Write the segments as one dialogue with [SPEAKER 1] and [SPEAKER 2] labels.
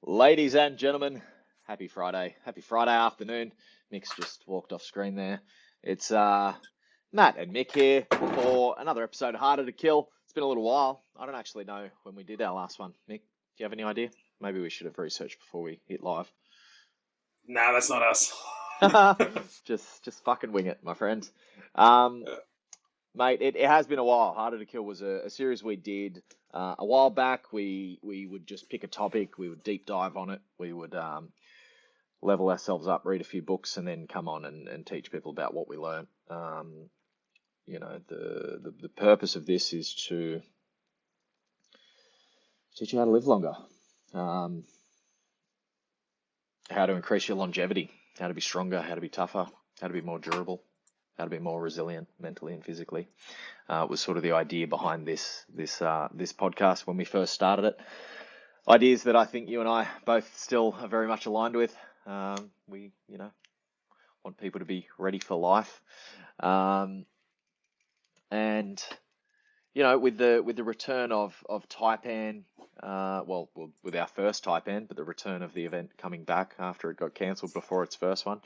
[SPEAKER 1] Ladies and gentlemen, happy Friday. Happy Friday afternoon. Mick's just walked off screen there. It's Matt and Mick here for another episode of Harder to Kill. It's been a little while. I don't actually know when we did our last one. Mick, do you have any idea? Maybe we should have researched before we hit live.
[SPEAKER 2] Nah, that's not us.
[SPEAKER 1] Just fucking wing it, my friend. Mate, it has been a while. Harder to Kill was a series we did a while back. We would just pick a topic, we would deep dive on it, we would level ourselves up, read a few books, and then come on and teach people about what we learned. The purpose of this is to teach you how to live longer, how to increase your longevity, how to be stronger, how to be tougher, how to be more durable, how to be more resilient mentally and physically. Was sort of the idea behind this podcast when we first started it. Ideas that I think you and I both still are very much aligned with. We want people to be ready for life, and with the return of Taipan, with our first Taipan, but the return of the event coming back after it got cancelled before its first one.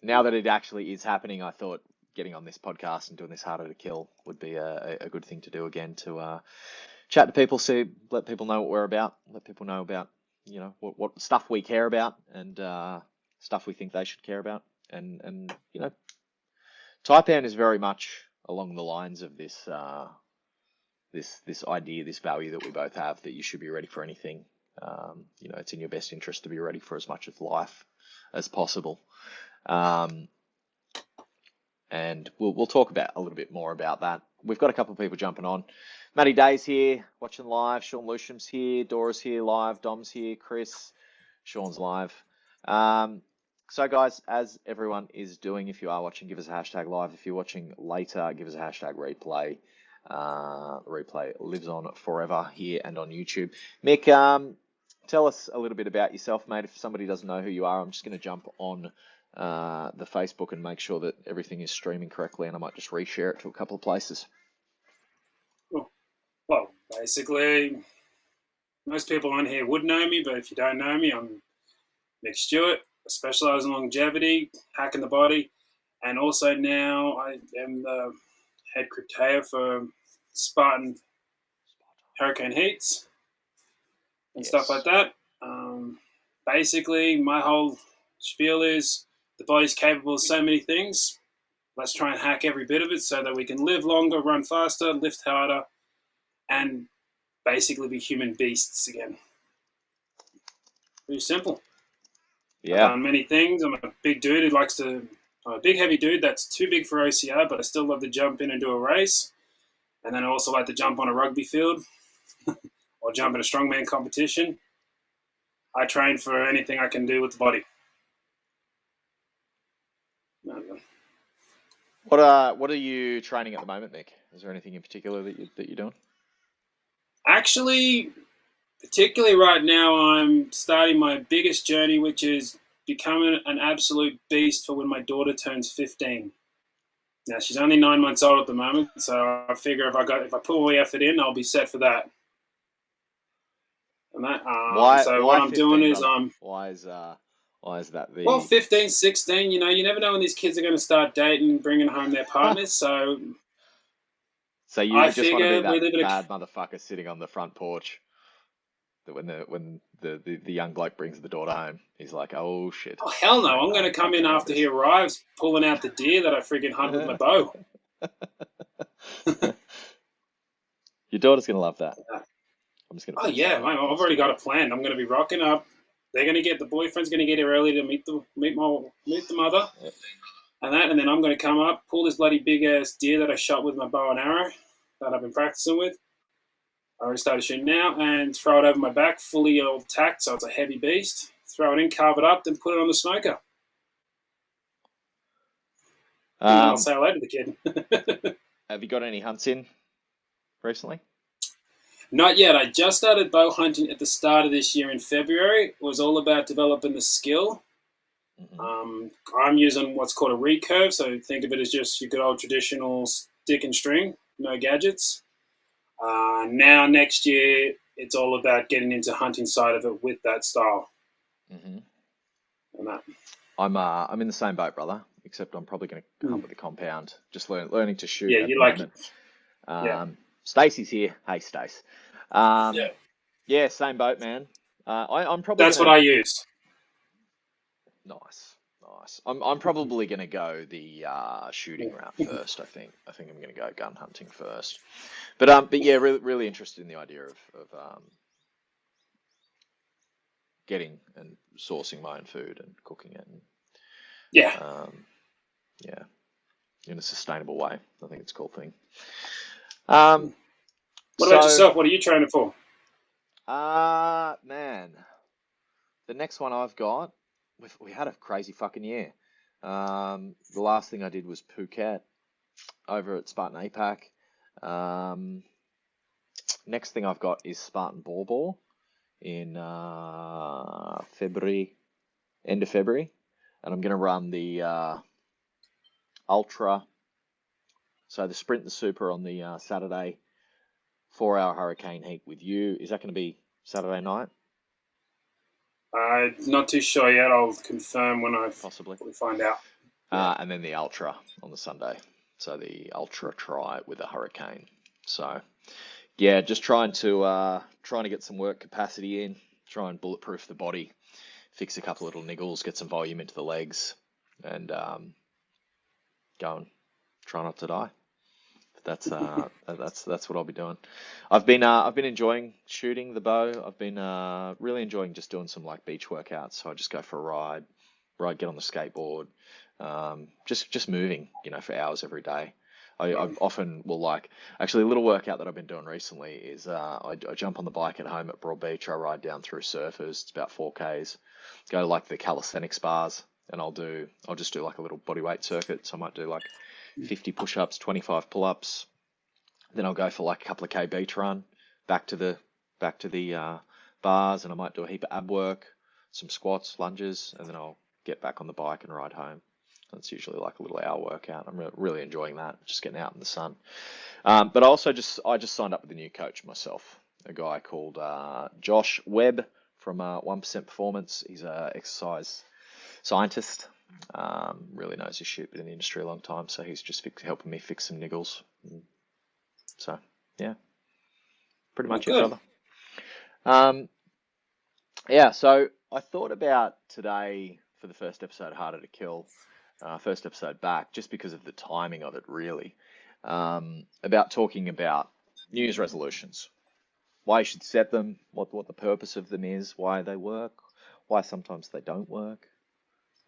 [SPEAKER 1] Now that it actually is happening, I thought getting on this podcast and doing this Harder to Kill would be a good thing to do again, to chat to people, let people know what we're about, let people know about, what stuff we care about and stuff we think they should care about. And Taipan is very much along the lines of this idea, this value that we both have, that you should be ready for anything. It's in your best interest to be ready for as much of life as possible. And we'll talk about a little bit more about that. We've got a couple of people jumping on. Matty Day's here, watching live. Sean Lusham's here. Dora's here live. Dom's here. Chris. Sean's live. So guys, as everyone is doing, if you are watching, give us a hashtag live. If you're watching later, give us a hashtag replay. The replay lives on forever here and on YouTube. Mick, tell us a little bit about yourself, mate. If somebody doesn't know who you are, I'm just going to jump on the Facebook and make sure that everything is streaming correctly, and I might just reshare it to a couple of places.
[SPEAKER 2] Well, basically, most people on here would know me, but if you don't know me, I'm Mick Stuart. I specialise in longevity, hacking the body, and also now I am the head cricketer for Spartan Hurricane Heats and stuff like that. Basically, my whole spiel is the body's capable of so many things. Let's try and hack every bit of it so that we can live longer, run faster, lift harder, and basically be human beasts again. Pretty simple.
[SPEAKER 1] Yeah.
[SPEAKER 2] I've done many things. I'm a big dude I'm a big heavy dude that's too big for OCR, but I still love to jump in and do a race. And then I also like to jump on a rugby field or jump in a strongman competition. I train for anything I can do with the body.
[SPEAKER 1] What are you training at the moment, Mick? Is there anything in particular that you're doing?
[SPEAKER 2] Actually, particularly right now, I'm starting my biggest journey, which is becoming an absolute beast for when my daughter turns 15. Now, she's only 9 months old at the moment, so I figure if I put all the effort in, I'll be set for that. And that. Why I'm 15, doing is
[SPEAKER 1] Why is that the?
[SPEAKER 2] Well, 15, 16. You never know when these kids are going to start dating, bringing home their partners. So
[SPEAKER 1] you just want to be that bad motherfucker sitting on the front porch. That when the young bloke brings the daughter home, he's like, oh shit.
[SPEAKER 2] Oh hell no! I'm going to come in after he arrives, pulling out the deer that I friggin' hunt with my bow.
[SPEAKER 1] Your daughter's going to love that. I'm just going to.
[SPEAKER 2] Oh yeah, mate, I've already got a plan. I'm going to be rocking up. The boyfriend's going to get here early to meet the mother,
[SPEAKER 1] yep.
[SPEAKER 2] and then I'm going to come up, pull this bloody big ass deer that I shot with my bow and arrow that I've been practicing with. I already started shooting now, and throw it over my back, fully all tacked, so it's a heavy beast. Throw it in, carve it up, then put it on the smoker. And then I'll say hello to the kid.
[SPEAKER 1] Have you got any hunts in recently?
[SPEAKER 2] Not yet. I just started bow hunting at the start of this year in February. It was all about developing the skill. Mm-hmm. I'm using what's called a recurve, so think of it as just your good old traditional stick and string, no gadgets. Now next year, it's all about getting into hunting side of it with that style.
[SPEAKER 1] Mm-hmm.
[SPEAKER 2] And that.
[SPEAKER 1] I'm in the same boat, brother, except I'm probably going to hunt with the compound. Just learning to shoot
[SPEAKER 2] Yeah,
[SPEAKER 1] at
[SPEAKER 2] you
[SPEAKER 1] the
[SPEAKER 2] like
[SPEAKER 1] moment.
[SPEAKER 2] Yeah.
[SPEAKER 1] Stacey's here. Hey, Stace.
[SPEAKER 2] Yeah.
[SPEAKER 1] Yeah, same boat, man. I'm probably
[SPEAKER 2] That's what
[SPEAKER 1] gonna
[SPEAKER 2] I used.
[SPEAKER 1] nice. I'm probably gonna go the shooting route first. I think I'm gonna go gun hunting first. But yeah, really interested in the idea of getting and sourcing my own food and cooking it. And,
[SPEAKER 2] Yeah.
[SPEAKER 1] yeah, in a sustainable way. I think it's a cool thing.
[SPEAKER 2] What about yourself? What are you training for?
[SPEAKER 1] Man, the next one I've got, we had a crazy fucking year. The last thing I did was Phuket over at Spartan APAC. Next thing I've got is Spartan Ball in February, end of February, and I'm going to run the Ultra, so the Sprint, the Super on the Saturday, 4-hour hurricane heat with you. Is that going to be Saturday night?
[SPEAKER 2] I'm not too sure yet. I'll confirm when I
[SPEAKER 1] Possibly
[SPEAKER 2] find out.
[SPEAKER 1] And then the Ultra on the Sunday. So the Ultra try with a hurricane. So yeah, just trying to get some work capacity in, try and bulletproof the body, fix a couple little niggles, get some volume into the legs, and go and try not to die. That's what I'll be doing. I've been enjoying shooting the bow. I've been really enjoying just doing some like beach workouts. So I just go for a ride, get on the skateboard, just moving, for hours every day. I often will actually a little workout that I've been doing recently is I jump on the bike at home at Broadbeach. I ride down through surfers. It's about 4Ks. Go to like the calisthenics bars, and I'll just do like a little bodyweight circuit. So I might do like 50 push-ups, 25 pull-ups. Then I'll go for like a couple of K beach run back to the bars, and I might do a heap of ab work, some squats, lunges, and then I'll get back on the bike and ride home. That's usually like a little hour workout. I'm really enjoying that, just getting out in the sun. But I just signed up with a new coach myself, a guy called Josh Webb from 1% Performance. He's a exercise scientist. Really knows his shit, been in the industry a long time, so he's just helping me fix some niggles. So yeah, pretty much it, brother. Yeah, so I thought about today for the first episode, Harder to Kill, first episode back, just because of the timing of it, really, about talking about New Year's resolutions, why you should set them, what the purpose of them is, why they work, why sometimes they don't work,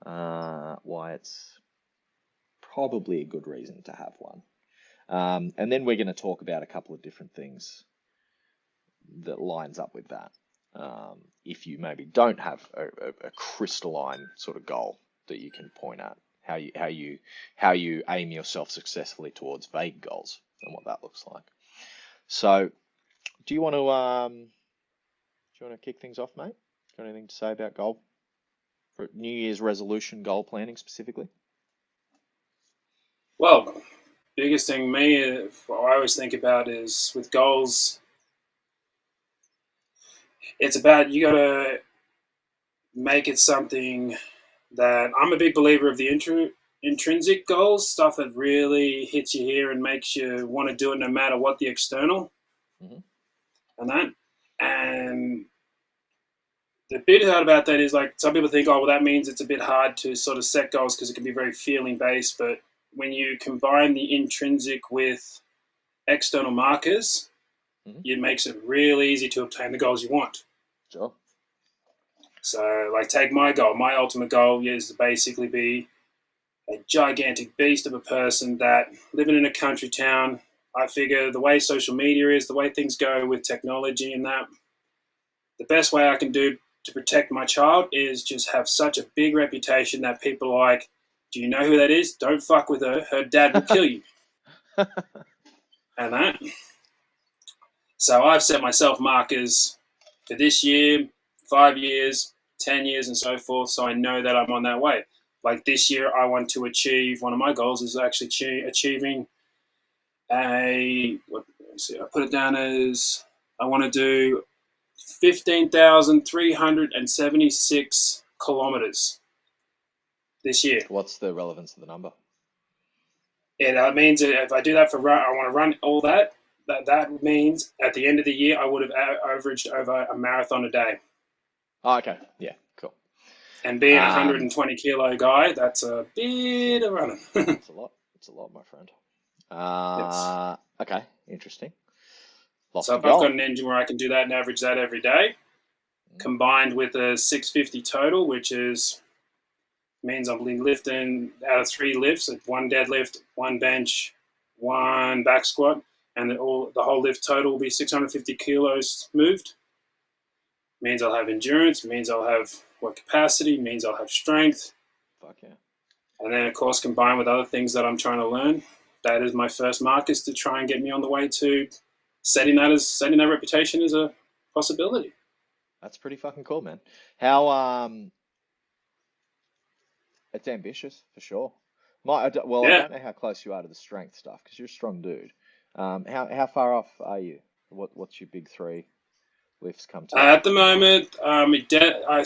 [SPEAKER 1] why it's probably a good reason to have one. And then we're going to talk about a couple of different things that lines up with that. If you maybe don't have a crystalline sort of goal that you can point at, how you aim yourself successfully towards vague goals and what that looks like. So, do you want to kick things off, mate? Got anything to say about New Year's resolution goal planning specifically?
[SPEAKER 2] Well, biggest thing what I always think about is with goals, it's about you got to make it something that I'm a big believer of the intrinsic goals, stuff that really hits you here and makes you want to do it no matter what the external and that. And the bit hard about that is like some people think, oh, well, that means it's a bit hard to sort of set goals because it can be very feeling based. But when you combine the intrinsic with external markers, it makes it real easy to obtain the goals you want.
[SPEAKER 1] Sure.
[SPEAKER 2] So, like, take my goal. My ultimate goal is to basically be a gigantic beast of a person that living in a country town. I figure the way social media is, the way things go with technology and that, the best way I can do to protect my child is just have such a big reputation that people are like, do you know who that is? Don't fuck with her. Her dad will kill you. And that. So I've set myself markers for this year, 5 years, 10 years, and so forth. So I know that I'm on that way. Like this year, I want to achieve, one of my goals is actually achieving I put it down as I want to do 15,376 kilometers this year.
[SPEAKER 1] What's the relevance of the number?
[SPEAKER 2] That means if I do that for run, I want to run all that. That means at the end of the year, I would have averaged over a marathon a day.
[SPEAKER 1] Oh, okay. Yeah, cool.
[SPEAKER 2] And being a 120 kilo guy, that's a bit of running.
[SPEAKER 1] It's a lot. It's a lot, my friend.
[SPEAKER 2] Yes.
[SPEAKER 1] Okay, interesting.
[SPEAKER 2] So if I've got an engine where I can do that and average that every day, combined with a 650 total, which means I'm lifting out of 3 lifts, 1 deadlift, 1 bench, 1 back squat, and the whole lift total will be 650 kilos moved. Means I'll have endurance, means I'll have what capacity, means I'll have strength.
[SPEAKER 1] Fuck yeah.
[SPEAKER 2] And then, of course, combined with other things that I'm trying to learn, that is my first mark, is to try and get me on the way to setting that reputation as a possibility.
[SPEAKER 1] That's pretty fucking cool, man. How it's ambitious for sure. I don't know how close you are to the strength stuff because you're a strong dude. How far off are you? What's your big 3 lifts come to?
[SPEAKER 2] At the moment,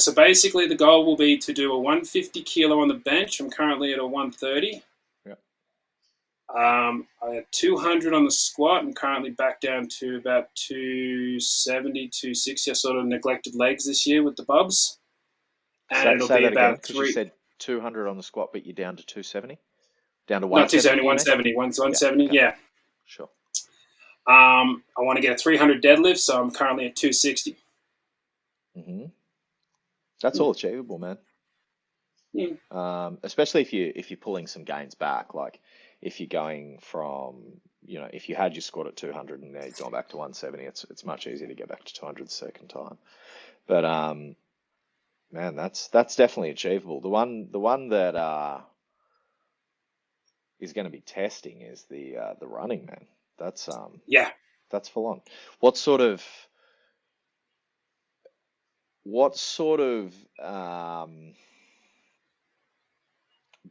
[SPEAKER 2] so basically the goal will be to do a 150 kilo on the bench. I'm currently at a 130.
[SPEAKER 1] Yeah.
[SPEAKER 2] I had 200 on the squat. I'm currently back down to about 270, 260. I sort of neglected legs this year with the bubs. And it'll be about 3.
[SPEAKER 1] You said 200 on the squat, but you're down to 270? Down to
[SPEAKER 2] 170?
[SPEAKER 1] No,
[SPEAKER 2] 270, 170, 170,
[SPEAKER 1] okay.
[SPEAKER 2] yeah.
[SPEAKER 1] Sure.
[SPEAKER 2] I want to get a 300 deadlift, so I'm currently at 260.
[SPEAKER 1] Mm-hmm. That's all achievable, man.
[SPEAKER 2] Yeah.
[SPEAKER 1] Especially if you're pulling some gains back, like if you're going from, if you had your squat at 200 and now you've gone back to 170, it's much easier to get back to 200 the second time. But man, that's definitely achievable. The one that is going to be testing is the running, man. That's that's full on. What sort of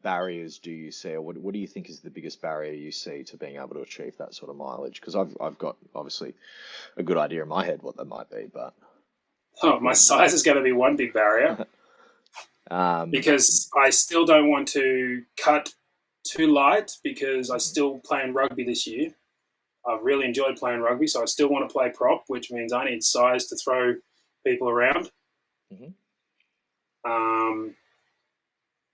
[SPEAKER 1] barriers do you see, or what do you think is the biggest barrier you see to being able to achieve that sort of mileage? Because I've got obviously a good idea in my head what that might be, but
[SPEAKER 2] my size is going to be one big barrier because I still don't want to cut too light because I still playing rugby this year. I've really enjoyed playing rugby, so I still want to play prop, which means I need size to throw people around.
[SPEAKER 1] Mm-hmm.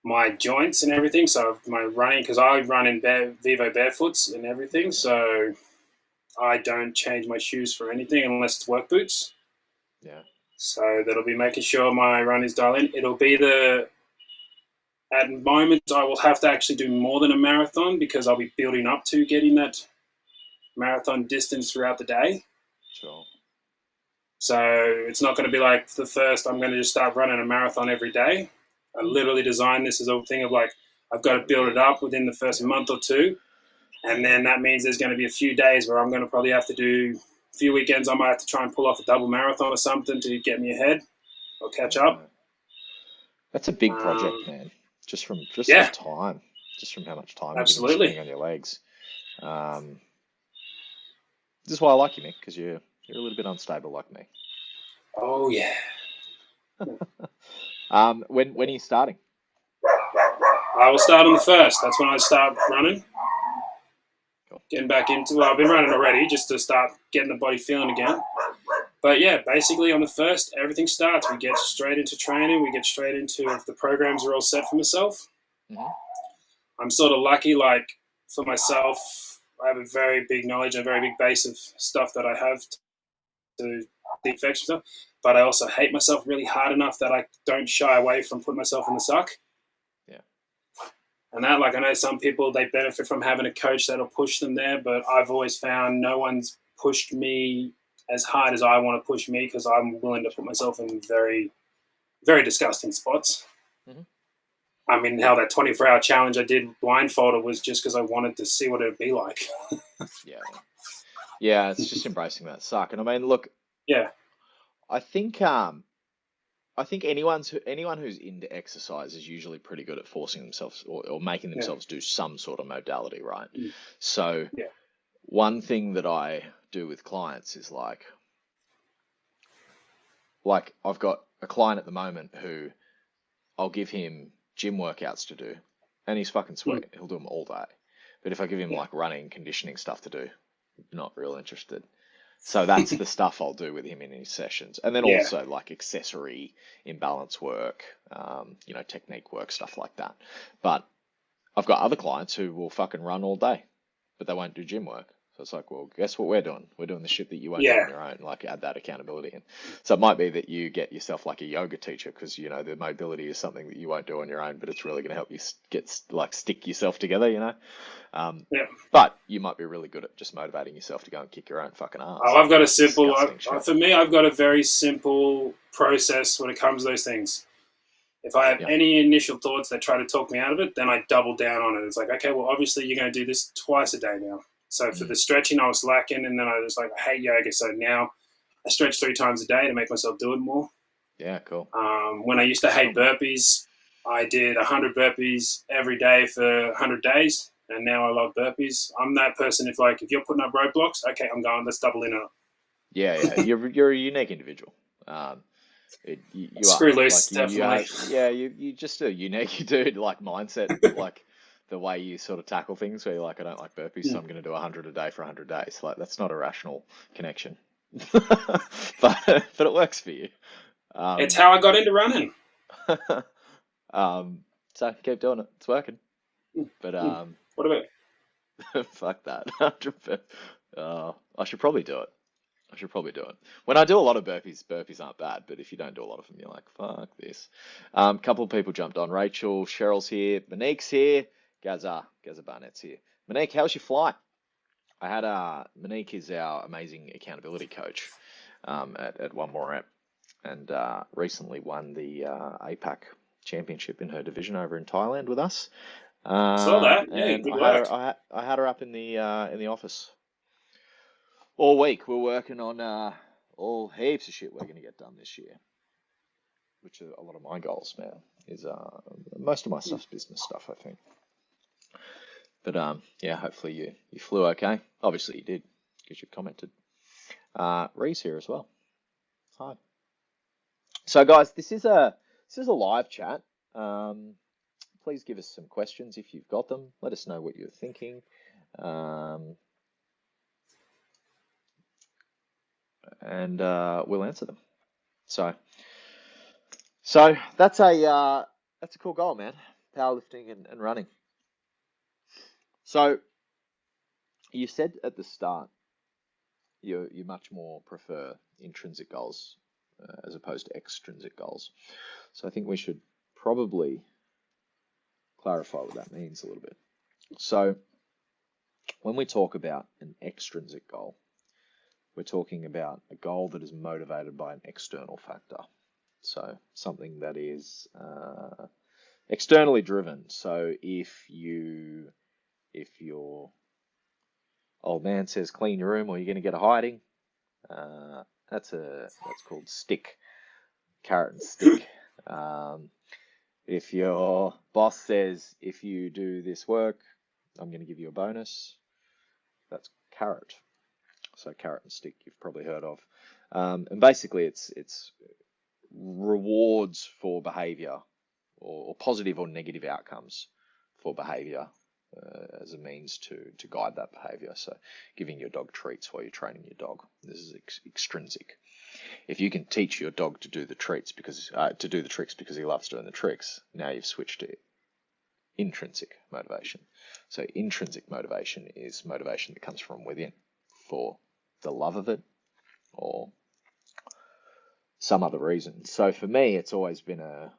[SPEAKER 2] My joints and everything, so my running, because I run in Vivo barefoots and everything, so I don't change my shoes for anything unless it's work boots.
[SPEAKER 1] Yeah.
[SPEAKER 2] So that'll be making sure my run is dialed in. It'll be at the moment, I will have to actually do more than a marathon because I'll be building up to getting that marathon distance throughout the day.
[SPEAKER 1] Sure.
[SPEAKER 2] So it's not going to be like the first, I'm going to just start running a marathon every day. I literally designed this as a thing of like, I've got to build it up within the first month or 2. And then that means there's going to be a few days where I'm going to probably have to do a few weekends. I might have to try and pull off a double marathon or something to get me ahead or catch up.
[SPEAKER 1] That's a big project, man. Just from the time, just from how much time you're spending on your legs. This is why I like you, Mick, because you're a little bit unstable like me.
[SPEAKER 2] Oh yeah.
[SPEAKER 1] When are you starting?
[SPEAKER 2] I will start on the 1st. That's when I start running. Cool. Getting back into I've been running already just to start getting the body feeling again. But yeah, basically on the 1st, everything starts. We get straight into training. We get straight into if the programs are all set for myself. Mm-hmm. I'm sort of lucky, like for myself, I have a very big knowledge and a very big base of stuff that I have to deep flexion stuff. But I also hate myself really hard enough that I don't shy away from putting myself in the suck.
[SPEAKER 1] Yeah.
[SPEAKER 2] And that, like, I know some people, they benefit from having a coach that'll push them there, but I've always found no one's pushed me as hard as I want to push me because I'm willing to put myself in very, very disgusting spots. Mm-hmm. I mean, how that 24-hour challenge I did blindfolded was just because I wanted to see what it would be like.
[SPEAKER 1] Yeah, it's just embracing that suck. And I mean, look, I think anyone who's into exercise is usually pretty good at forcing themselves or making themselves do some sort of modality, right? So one thing that I do with clients is like, like I've got a client at the moment who I'll give him gym workouts to do, and he's fucking sweet. He'll do them all day. But if I give him
[SPEAKER 2] Yeah.
[SPEAKER 1] like running, conditioning stuff to do, not real interested. So that's the stuff I'll do with him in his sessions. And then
[SPEAKER 2] Yeah.
[SPEAKER 1] also like accessory imbalance work, technique work, stuff like that. But I've got other clients who will fucking run all day, but they won't do gym work. So it's like, well, guess what we're doing? We're doing the shit that you won't do on your own, like add that accountability in. So it might be that you get yourself like a yoga teacher because, the mobility is something that you won't do on your own, but it's really going to help you stick yourself together.
[SPEAKER 2] Yeah.
[SPEAKER 1] But you might be really good at just motivating yourself to go and kick your own fucking ass.
[SPEAKER 2] Oh, I've got a simple,
[SPEAKER 1] Disgusting shit.
[SPEAKER 2] for me, I've got a very simple process when it comes to those things. If I have any initial thoughts that try to talk me out of it, then I double down on it. It's like, okay, well, obviously you're going to do this twice a day now. So for the stretching, I was lacking, and then I was like, I hate yoga, so now I stretch 3 times a day to make myself do it more.
[SPEAKER 1] Yeah, cool.
[SPEAKER 2] When I used to hate burpees, I did 100 burpees every day for 100 days, and now I love burpees. I'm that person, if you're putting up roadblocks, okay, I'm going, let's double in on it.
[SPEAKER 1] Yeah, you're a unique individual. You
[SPEAKER 2] Screw
[SPEAKER 1] are.
[SPEAKER 2] loose,
[SPEAKER 1] Like,
[SPEAKER 2] definitely.
[SPEAKER 1] you just a unique dude, like mindset, like the way you sort of tackle things where you're like, I don't like burpees, so I'm going to do 100 a day for 100 days. Like, that's not a rational connection. but it works for you.
[SPEAKER 2] It's how I got into running.
[SPEAKER 1] So keep doing it. It's working. But
[SPEAKER 2] what about?
[SPEAKER 1] fuck that. I should probably do it. When I do a lot of burpees aren't bad, but if you don't do a lot of them, you're like, fuck this. Couple of people jumped on. Rachel, Cheryl's here, Monique's here, Gaza Barnett's here. Monique, how's your flight? I had Monique is our amazing accountability coach at Onemoorerep, and recently won the APAC championship in her division over in Thailand with us.
[SPEAKER 2] Saw that. Yeah,
[SPEAKER 1] and
[SPEAKER 2] good work.
[SPEAKER 1] I had her up in the office all week. We're working on all heaps of shit we're going to get done this year, which are a lot of my goals, man. Is most of my stuff's business stuff, I think. But yeah, hopefully you flew okay. Obviously you did because you commented. Ree's here as well. Hi. So guys, this is a live chat. Please give us some questions if you've got them. Let us know what you're thinking. And we'll answer them. So that's a cool goal, man. Powerlifting and running. So you said at the start you much more prefer intrinsic goals as opposed to extrinsic goals. So I think we should probably clarify what that means a little bit. So when we talk about an extrinsic goal, we're talking about a goal that is motivated by an external factor. So something that is externally driven. So if your old man says clean your room or you're going to get a hiding, that's called stick, carrot and stick. If your boss says if you do this work, I'm going to give you a bonus, that's carrot. So carrot and stick you've probably heard of. And basically it's rewards for behavior or positive or negative outcomes for behavior as a means to guide that behavior. So giving your dog treats while you're training your dog. This is extrinsic. If you can teach your dog to do the tricks because he loves doing the tricks, now you've switched to intrinsic motivation. So intrinsic motivation is motivation that comes from within for the love of it or some other reason. So for me, it's always been a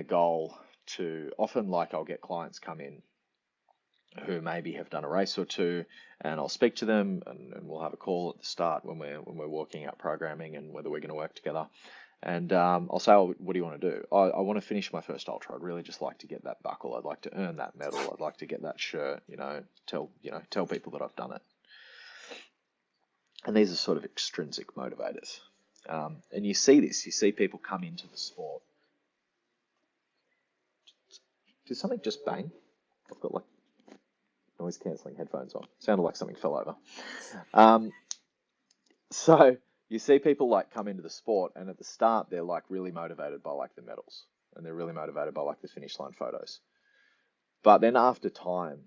[SPEAKER 1] goal to often, like, I'll get clients come in who maybe have done a race or two, and I'll speak to them and we'll have a call at the start when we're working out programming and whether we're going to work together. And I'll say, oh, what do you want to do? I want to finish my first ultra. I'd really just like to get that buckle. I'd like to earn that medal. I'd like to get that shirt, tell people that I've done it. And these are sort of extrinsic motivators. And you see people come into the sport. Did something just bang? I've got like noise cancelling headphones on. Sounded like something fell over. So you see people like come into the sport, and at the start they're like really motivated by like the medals, and they're really motivated by like the finish line photos. But then after time,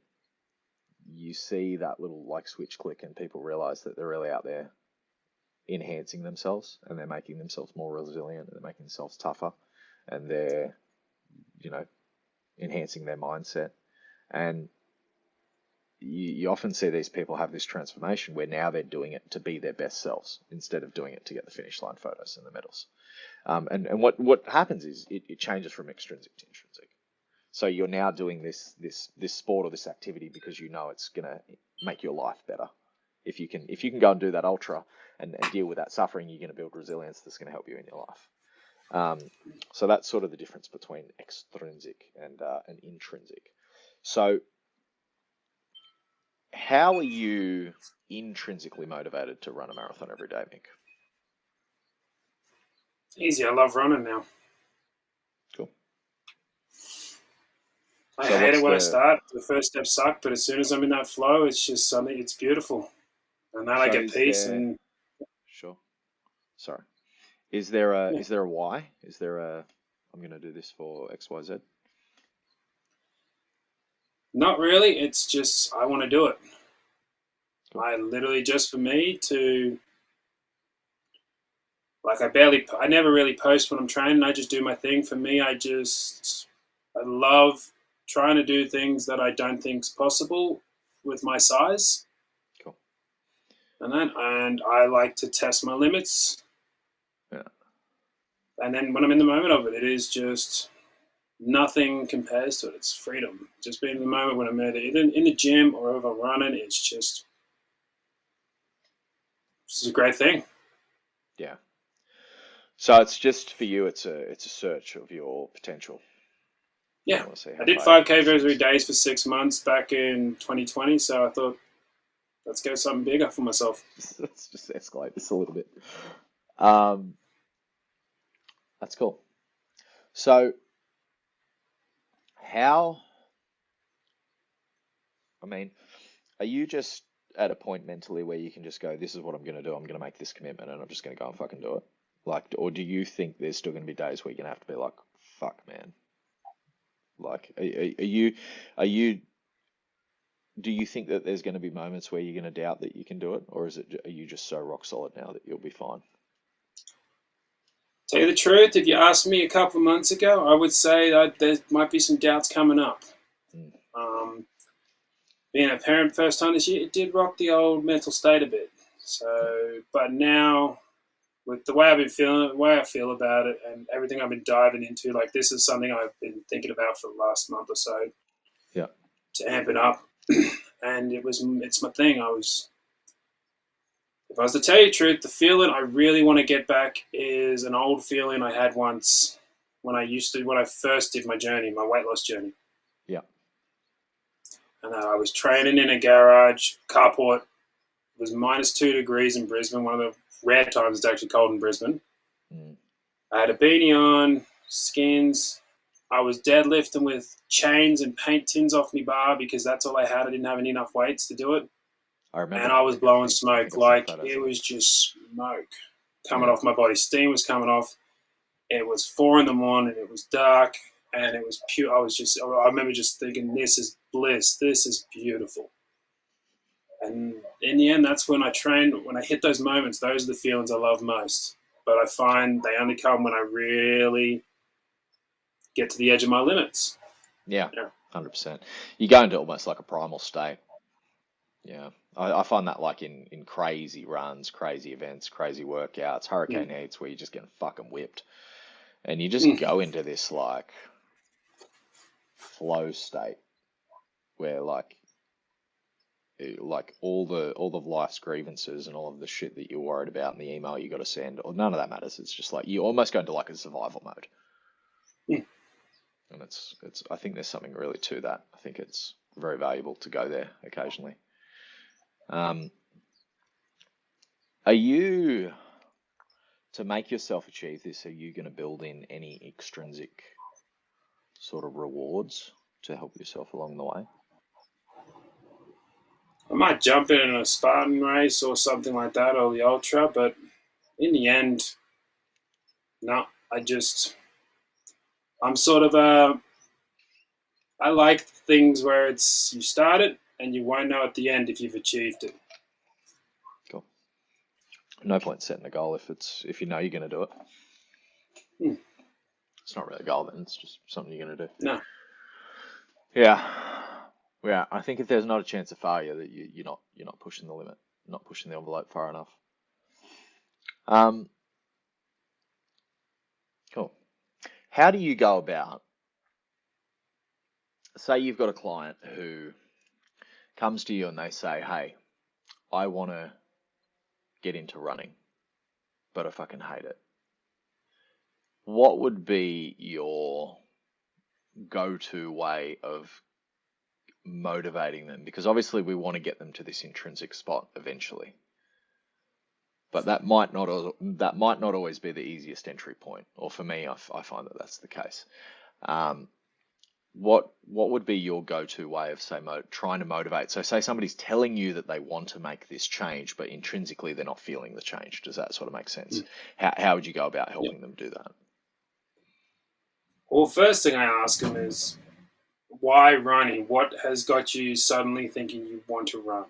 [SPEAKER 1] you see that little like switch click, and people realize that they're really out there enhancing themselves, and they're making themselves more resilient, and they're making themselves tougher, and they're, you know, enhancing their mindset. And you often see these people have this transformation where now they're doing it to be their best selves instead of doing it to get the finish line photos and the medals. And what happens is it changes from extrinsic to intrinsic. So you're now doing this sport or this activity because you know it's gonna make your life better. If you can go and do that ultra and deal with that suffering, you're gonna build resilience that's gonna help you in your life. So that's sort of the difference between extrinsic and intrinsic. So how are you intrinsically motivated to run a marathon every day, Mick?
[SPEAKER 2] Easy. I love running now.
[SPEAKER 1] Cool.
[SPEAKER 2] I hate it when I start. The first steps suck, but as soon as I'm in that flow, it's just something. It's beautiful, and then I get peace. And
[SPEAKER 1] sure. Sorry. Is there a why? Is there a I'm going to do this for XYZ?
[SPEAKER 2] Not really. It's just I want to do it.
[SPEAKER 1] Cool.
[SPEAKER 2] I literally, just for me to, like, I never really post when I'm training. I just do my thing. For me, I love trying to do things that I don't think's possible with my size.
[SPEAKER 1] Cool.
[SPEAKER 2] And I like to test my limits.
[SPEAKER 1] Yeah.
[SPEAKER 2] And then when I'm in the moment of it, it is just nothing compares to it. It's freedom. Just being in the moment when I'm either in the gym or over running, it's a great thing.
[SPEAKER 1] Yeah. So it's just for you. It's a search of your potential.
[SPEAKER 2] Yeah. I did 5K every days for 6 months back in 2020. So I thought, let's go something bigger for myself.
[SPEAKER 1] Let's just escalate this a little bit. That's cool. So are you just at a point mentally where you can just go, this is what I'm going to do. I'm going to make this commitment and I'm just going to go and fucking do it? Like, or do you think there's still going to be days where you're going to have to be like, fuck, man? Like, do you think that there's going to be moments where you're going to doubt that you can do it? Or are you just so rock solid now that you'll be fine?
[SPEAKER 2] Tell you the truth, if you asked me a couple of months ago, I would say that there might be some doubts coming up. Being a parent first time this year, it did rock the old mental state a bit. So, but now, with the way I've been feeling, the way I feel about it, and everything I've been diving into, like, this is something I've been thinking about for the last month or so.
[SPEAKER 1] Yeah.
[SPEAKER 2] To amp it up, and it's my thing. If I was to tell you the truth, the feeling I really want to get back is an old feeling I had once when I first did my journey, my weight loss journey.
[SPEAKER 1] Yeah.
[SPEAKER 2] And I was training in a garage, carport. It was -2 degrees in Brisbane, one of the rare times it's actually cold in Brisbane. I had a beanie on, skins. I was deadlifting with chains and paint tins off my bar because that's all I had. I didn't have enough weights to do it.
[SPEAKER 1] I remember.
[SPEAKER 2] And I was blowing smoke. Like, it was just smoke coming off my body. Steam was coming off. It was 4 a.m. It was dark. And it was pure. I remember just thinking, this is bliss. This is beautiful. And in the end, that's when I train. When I hit those moments, those are the feelings I love most. But I find they only come when I really get to the edge of my limits.
[SPEAKER 1] Yeah. 100%. You go into almost like a primal state. Yeah. I find that like in crazy runs, crazy events, crazy workouts, hurricane heats where you're just getting fucking whipped. And you just go into this like flow state where like all of life's grievances and all of the shit that you're worried about and the email you got to send, or none of that matters. It's just like you almost go into like a survival mode. And it's I think there's something really to that. I think it's very valuable to go there occasionally. Are you, to make yourself achieve this, are you going to build in any extrinsic sort of rewards to help yourself along the way?
[SPEAKER 2] I might jump in a Spartan race or something like that, or the Ultra, but in the end, no, I'm sort of I like things where it's you start it and you won't know at the end if you've achieved it.
[SPEAKER 1] Cool. No point setting a goal if you know you're going to do it. It's not really a goal then. It's just something you're going to do.
[SPEAKER 2] No.
[SPEAKER 1] Yeah. I think if there's not a chance of failure, that you're not pushing the limit, not pushing the envelope far enough. Cool. How do you go about, say you've got a client who comes to you and they say, hey, I want to get into running, but I fucking hate it. What would be your go-to way of motivating them? Because obviously we want to get them to this intrinsic spot eventually, but that might not always be the easiest entry point. Or for me, I find that that's the case. What would be your go-to way of trying to motivate? So say somebody's telling you that they want to make this change, but intrinsically they're not feeling the change. Does that sort of make sense? How would you go about helping them do that?
[SPEAKER 2] Well, first thing I ask them is, why running? What has got you suddenly thinking you want to run?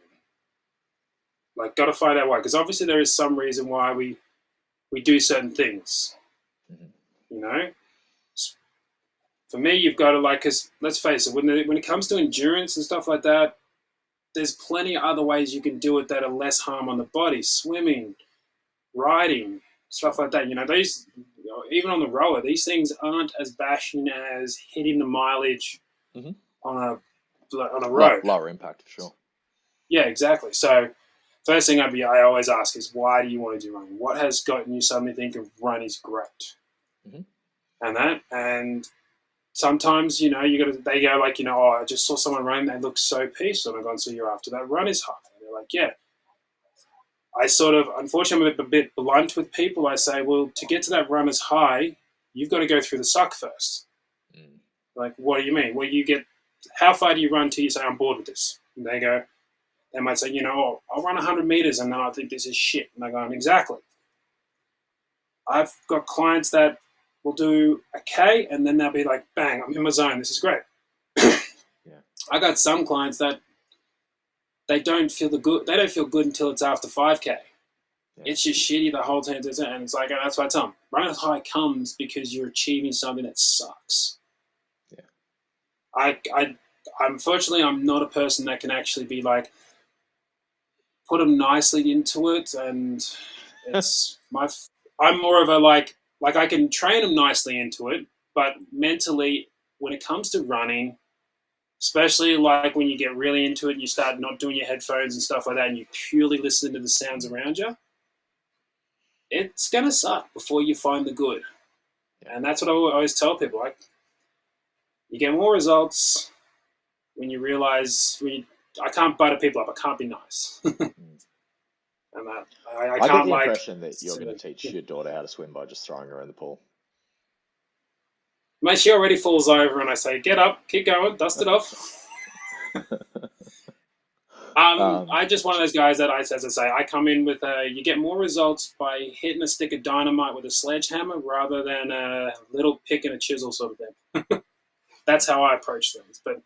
[SPEAKER 2] Like, got to find out why, because obviously there is some reason why we do certain things. You know, for me, you've got to because let's face it, when it comes to endurance and stuff like that, there's plenty of other ways you can do it that are less harm on the body. Swimming, riding, stuff like that. You know, even on the rower, these things aren't as bashing as hitting the mileage on a road.
[SPEAKER 1] Lower impact, for sure.
[SPEAKER 2] Yeah, exactly. So first thing I always ask is, why do you want to do running? What has gotten you suddenly thinking run is great? And sometimes, they go like, oh, I just saw someone running, they look so peaceful. And I go, so you're after that run is high. And they're like, yeah. I unfortunately, I'm a bit blunt with people. I say, well, to get to that run as high, you've got to go through the suck first. Like, what do you mean? Well, how far do you run till you say, I'm bored with this? And they might say, I'll run 100 meters and then I think this is shit. And I go, exactly. I've got clients that will do a K and then they'll be like, bang, I'm in my zone. This is great. I got some clients that they don't feel good until it's after 5K. Yeah. It's just shitty the whole time. And it's like, that's why I tell them, run as high comes because you're achieving something that sucks. Yeah. Unfortunately, I'm not a person that can actually be like, put them nicely into it. And I'm more of a like I can train them nicely into it, but mentally, when it comes to running, especially like when you get really into it and you start not doing your headphones and stuff like that and you purely listen to the sounds around you, it's going to suck before you find the good. And that's what I always tell people. Like, you get more results when you realize I can't butter people up. I can't be nice. And I
[SPEAKER 1] get
[SPEAKER 2] can't
[SPEAKER 1] the impression that you're going to teach your daughter how to swim by just throwing her in the pool.
[SPEAKER 2] Mate, she already falls over and I say, get up, keep going, dust it off. I'm just one of those guys that as I say, I come in with you get more results by hitting a stick of dynamite with a sledgehammer rather than a little pick and a chisel sort of thing. That's how I approach things. But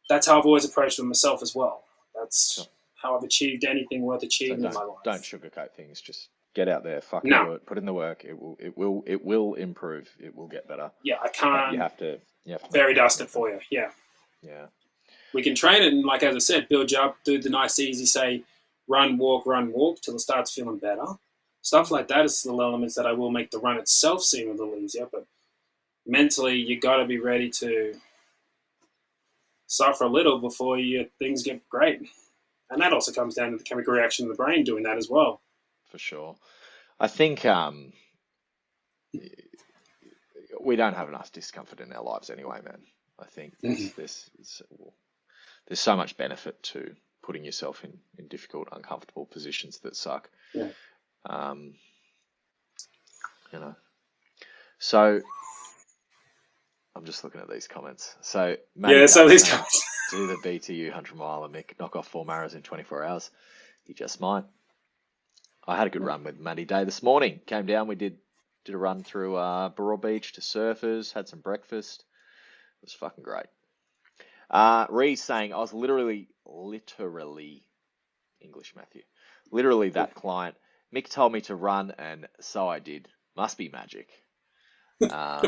[SPEAKER 2] that's how I've always approached them myself as well. That's how I've achieved anything worth achieving in my life.
[SPEAKER 1] Don't sugarcoat things. Just get out there, fucking do it, put in the work. It will improve. It will get better.
[SPEAKER 2] Yeah, I can't.
[SPEAKER 1] You have to
[SPEAKER 2] fairy dust it for you. Yeah.
[SPEAKER 1] Yeah.
[SPEAKER 2] We can train it and, like as I said, build you up, do the nice, easy, say, run, walk, till it starts feeling better. Stuff like that is little elements that I will make the run itself seem a little easier. But mentally, you got to be ready to suffer a little before things get great. And that also comes down to the chemical reaction of the brain doing that as well.
[SPEAKER 1] For sure. I think we don't have enough discomfort in our lives anyway, man. I think there's so much benefit to putting yourself in difficult, uncomfortable positions that suck.
[SPEAKER 2] Yeah.
[SPEAKER 1] So I'm just looking at these comments. So
[SPEAKER 2] these comments.
[SPEAKER 1] Do the BTU 100 mile and Mick knock off 4 maras in 24 hours. He just might. I had a good run with Matty Day this morning. Came down, we did a run through Burrell Beach to Surfers, had some breakfast. It was fucking great. Ree's saying I was literally English, Matthew. Literally that client. Mick told me to run, and so I did. Must be magic. Was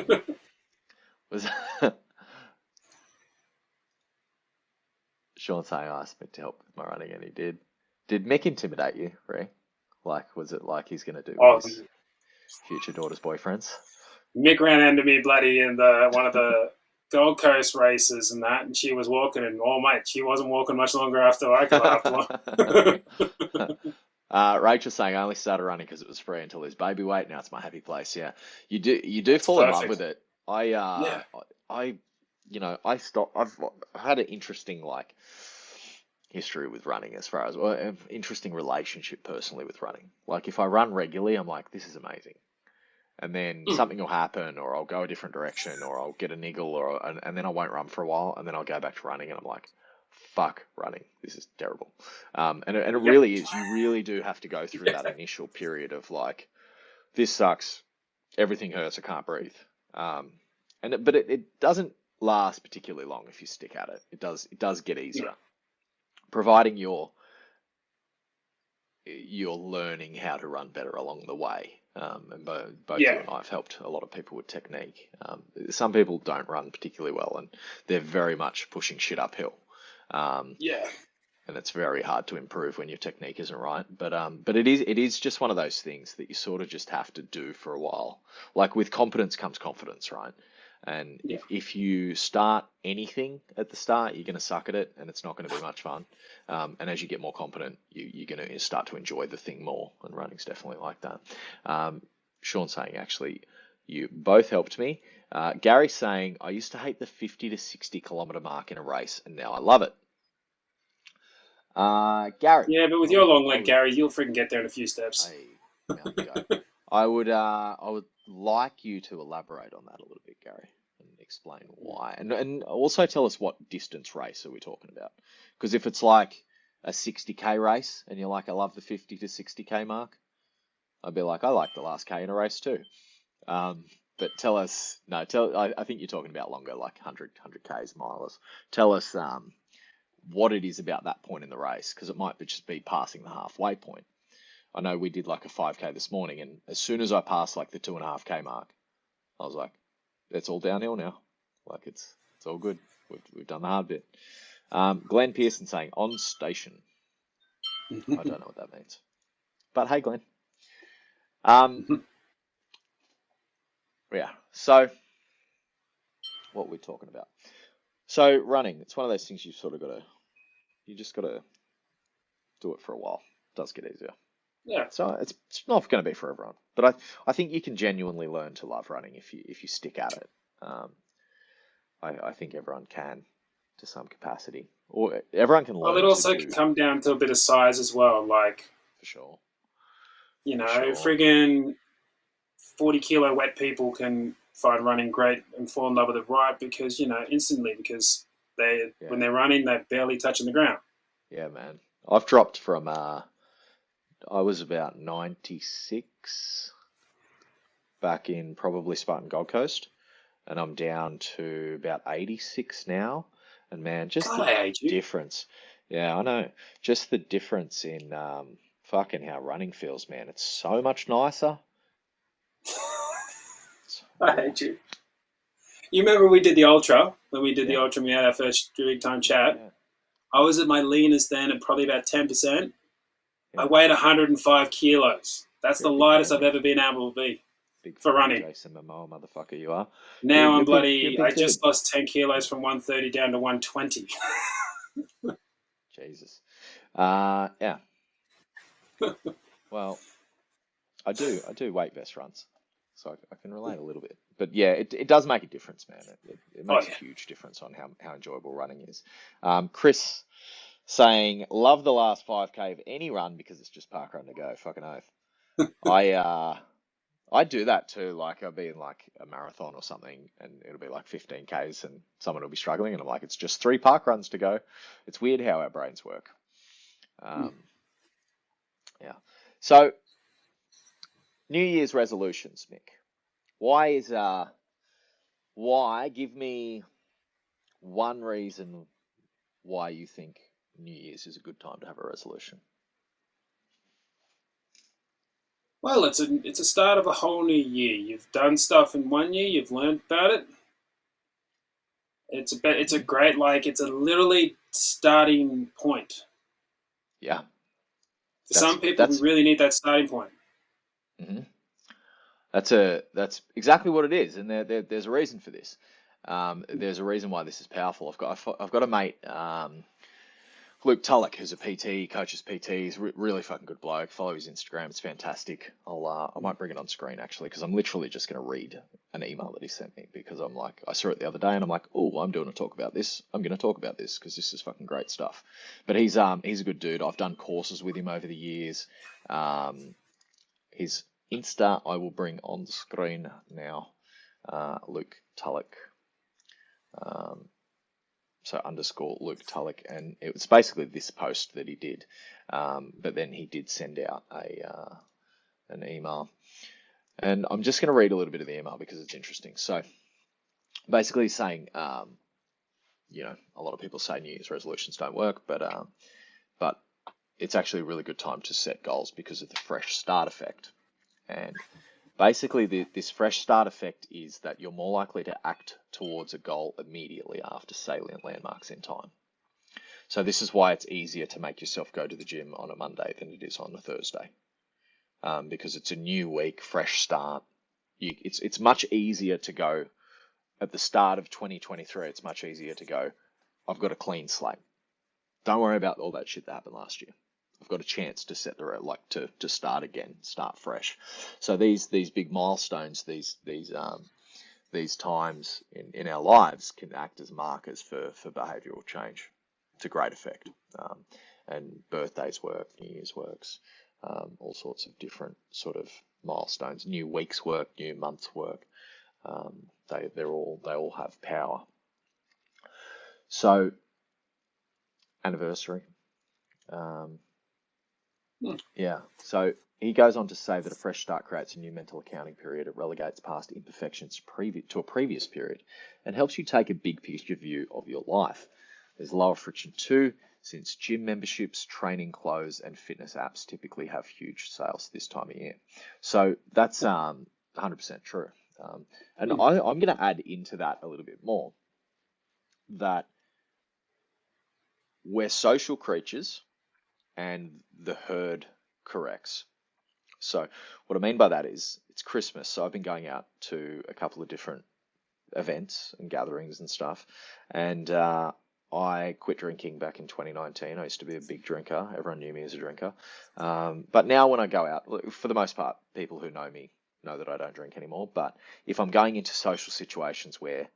[SPEAKER 1] Sean saying I asked Mick to help with my running, and he did. Did Mick intimidate you, Ree? Like, was it like he's going to do with his future daughter's boyfriends?
[SPEAKER 2] Mick ran into me bloody in one of the Gold Coast races and that, and she was walking, and mate, she wasn't walking much longer after I left.
[SPEAKER 1] Rachel's saying I only started running because it was free until there's baby weight. Now it's my happy place. Yeah, you do fall in love with it. I stopped. I've had an interesting history with running as far as an interesting relationship personally with running. Like if I run regularly, I'm like, this is amazing. And then something will happen, or I'll go a different direction, or I'll get a niggle, and then I won't run for a while, and then I'll go back to running, and I'm like, fuck running, this is terrible. And it really is. You really do have to go through that initial period of like, this sucks, everything hurts, I can't breathe. But it doesn't last particularly long if you stick at it. It does get easier, providing you're learning how to run better along the way. And both you and I have helped a lot of people with technique. Some people don't run particularly well, and they're very much pushing shit uphill. And it's very hard to improve when your technique isn't right. But it is just one of those things that you sort of just have to do for a while. Like with competence comes confidence, right? And if you start anything at the start, you're going to suck at it, and it's not going to be much fun. And as you get more competent, you're going to start to enjoy the thing more, and running's definitely like that. Sean's saying, actually, you both helped me. Gary's saying, I used to hate the 50 to 60 kilometre mark in a race, and now I love it. Gary.
[SPEAKER 2] Yeah, but with your long leg, Gary, you'll freaking get there in a few steps.
[SPEAKER 1] I would like you to elaborate on that a little bit, Gary, and explain why, and also tell us what distance race are we talking about? Because if it's like a 60k race, and you're like, I love the 50 to 60k mark, I'd be like, I like the last k in a race too. But tell us, I think you're talking about longer, like 100k's, milers. Tell us what it is about that point in the race, because it might just be passing the halfway point. I know we did like a 5k this morning, and as soon as I passed like the 2.5k mark, I was like, it's all downhill now. Like it's all good. We've done the hard bit. Glenn Pearson saying on station. I don't know what that means, but hey, Glenn. Yeah. So what we're talking about. So running, it's one of those things you just got to do it for a while. It does get easier.
[SPEAKER 2] Yeah.
[SPEAKER 1] So it's not going to be for everyone, but I think you can genuinely learn to love running if you stick at it. I think everyone can to some capacity, or everyone can learn.
[SPEAKER 2] Well, it also can come down to a bit of size as well, like
[SPEAKER 1] for sure.
[SPEAKER 2] Friggin' 40-kilo wet people can find running great and fall in love with it right because instantly because when they're running they're barely touching the ground. Yeah,
[SPEAKER 1] man. I've dropped from I was about 96 back in probably Spartan Gold Coast, and I'm down to about 86 now. And man, just the difference. Yeah, I know. Just the difference in fucking how running feels, man. It's so much nicer.
[SPEAKER 2] I hate you. You remember we did the ultra? When we did the ultra, we had our first big time chat. Yeah. I was at my leanest then at probably about 10%. I weighed 105 kilos. That's the lightest I've ever been able to be for running.
[SPEAKER 1] Jason Momoa, motherfucker, you are.
[SPEAKER 2] Now I just lost 10 kilos from 130 down to 120.
[SPEAKER 1] Jesus. Yeah. Well, I do weight vest runs, so I can relate a little bit. But yeah, it does make a difference, man. It makes a huge difference on how enjoyable running is. Chris saying, love the last 5k of any run because it's just park run to go. Fucking oath. I do that too. Like I'll be in like a marathon or something, and it'll be like 15k's, and someone will be struggling, and I'm like, it's just 3 park runs to go. It's weird how our brains work. Yeah. So New Year's resolutions, Mick. Why? Give me one reason why you think New Year's is a good time to have a resolution.
[SPEAKER 2] Well, it's a start of a whole new year. You've done stuff in one year. You've learned about it. It's a great, it's a literally starting point.
[SPEAKER 1] Yeah.
[SPEAKER 2] For some people, we really need that starting point.
[SPEAKER 1] Mm-hmm. That's exactly what it is, and there's a reason for this. There's a reason why this is powerful. I've got a mate, Luke Tulloch, who's a PT, coaches PT. He's really fucking good bloke. Follow his Instagram; it's fantastic. I might bring it on screen actually, because I'm literally just going to read an email that he sent me, because I'm like, I saw it the other day and I'm like, oh, I'm doing a talk about this. I'm going to talk about this because this is fucking great stuff. But he's a good dude. I've done courses with him over the years. His Insta I will bring on the screen now. Luke Tulloch. So _ Luke Tulloch, and it was basically this post that he did, but then he did send out an email, and I'm just going to read a little bit of the email because it's interesting. So basically he's saying, a lot of people say New Year's resolutions don't work, but it's actually a really good time to set goals because of the fresh start effect. And basically, this fresh start effect is that you're more likely to act towards a goal immediately after salient landmarks in time. So this is why it's easier to make yourself go to the gym on a Monday than it is on a Thursday, because it's a new week, fresh start. It's much easier to go at the start of 2023. It's much easier to go, I've got a clean slate. Don't worry about all that shit that happened last year. I've got a chance to set to start again, start fresh. So these big milestones, these times in our lives can act as markers for behavioural change to great effect. And birthdays work, New Year's works, all sorts of different sort of milestones. New weeks work, new months work. They all have power. So anniversary. Yeah, so he goes on to say that a fresh start creates a new mental accounting period. It relegates past imperfections to a previous period and helps you take a big picture view of your life. There's lower friction too, since gym memberships, training clothes, and fitness apps typically have huge sales this time of year. So that's 100% true. And I'm going to add into that a little bit more that we're social creatures and the herd corrects. So what I mean by that is it's Christmas. So I've been going out to a couple of different events and gatherings and stuff. And I quit drinking back in 2019. I used to be a big drinker. Everyone knew me as a drinker. But now when I go out, for the most part, people who know me know that I don't drink anymore. But if I'm going into social situations where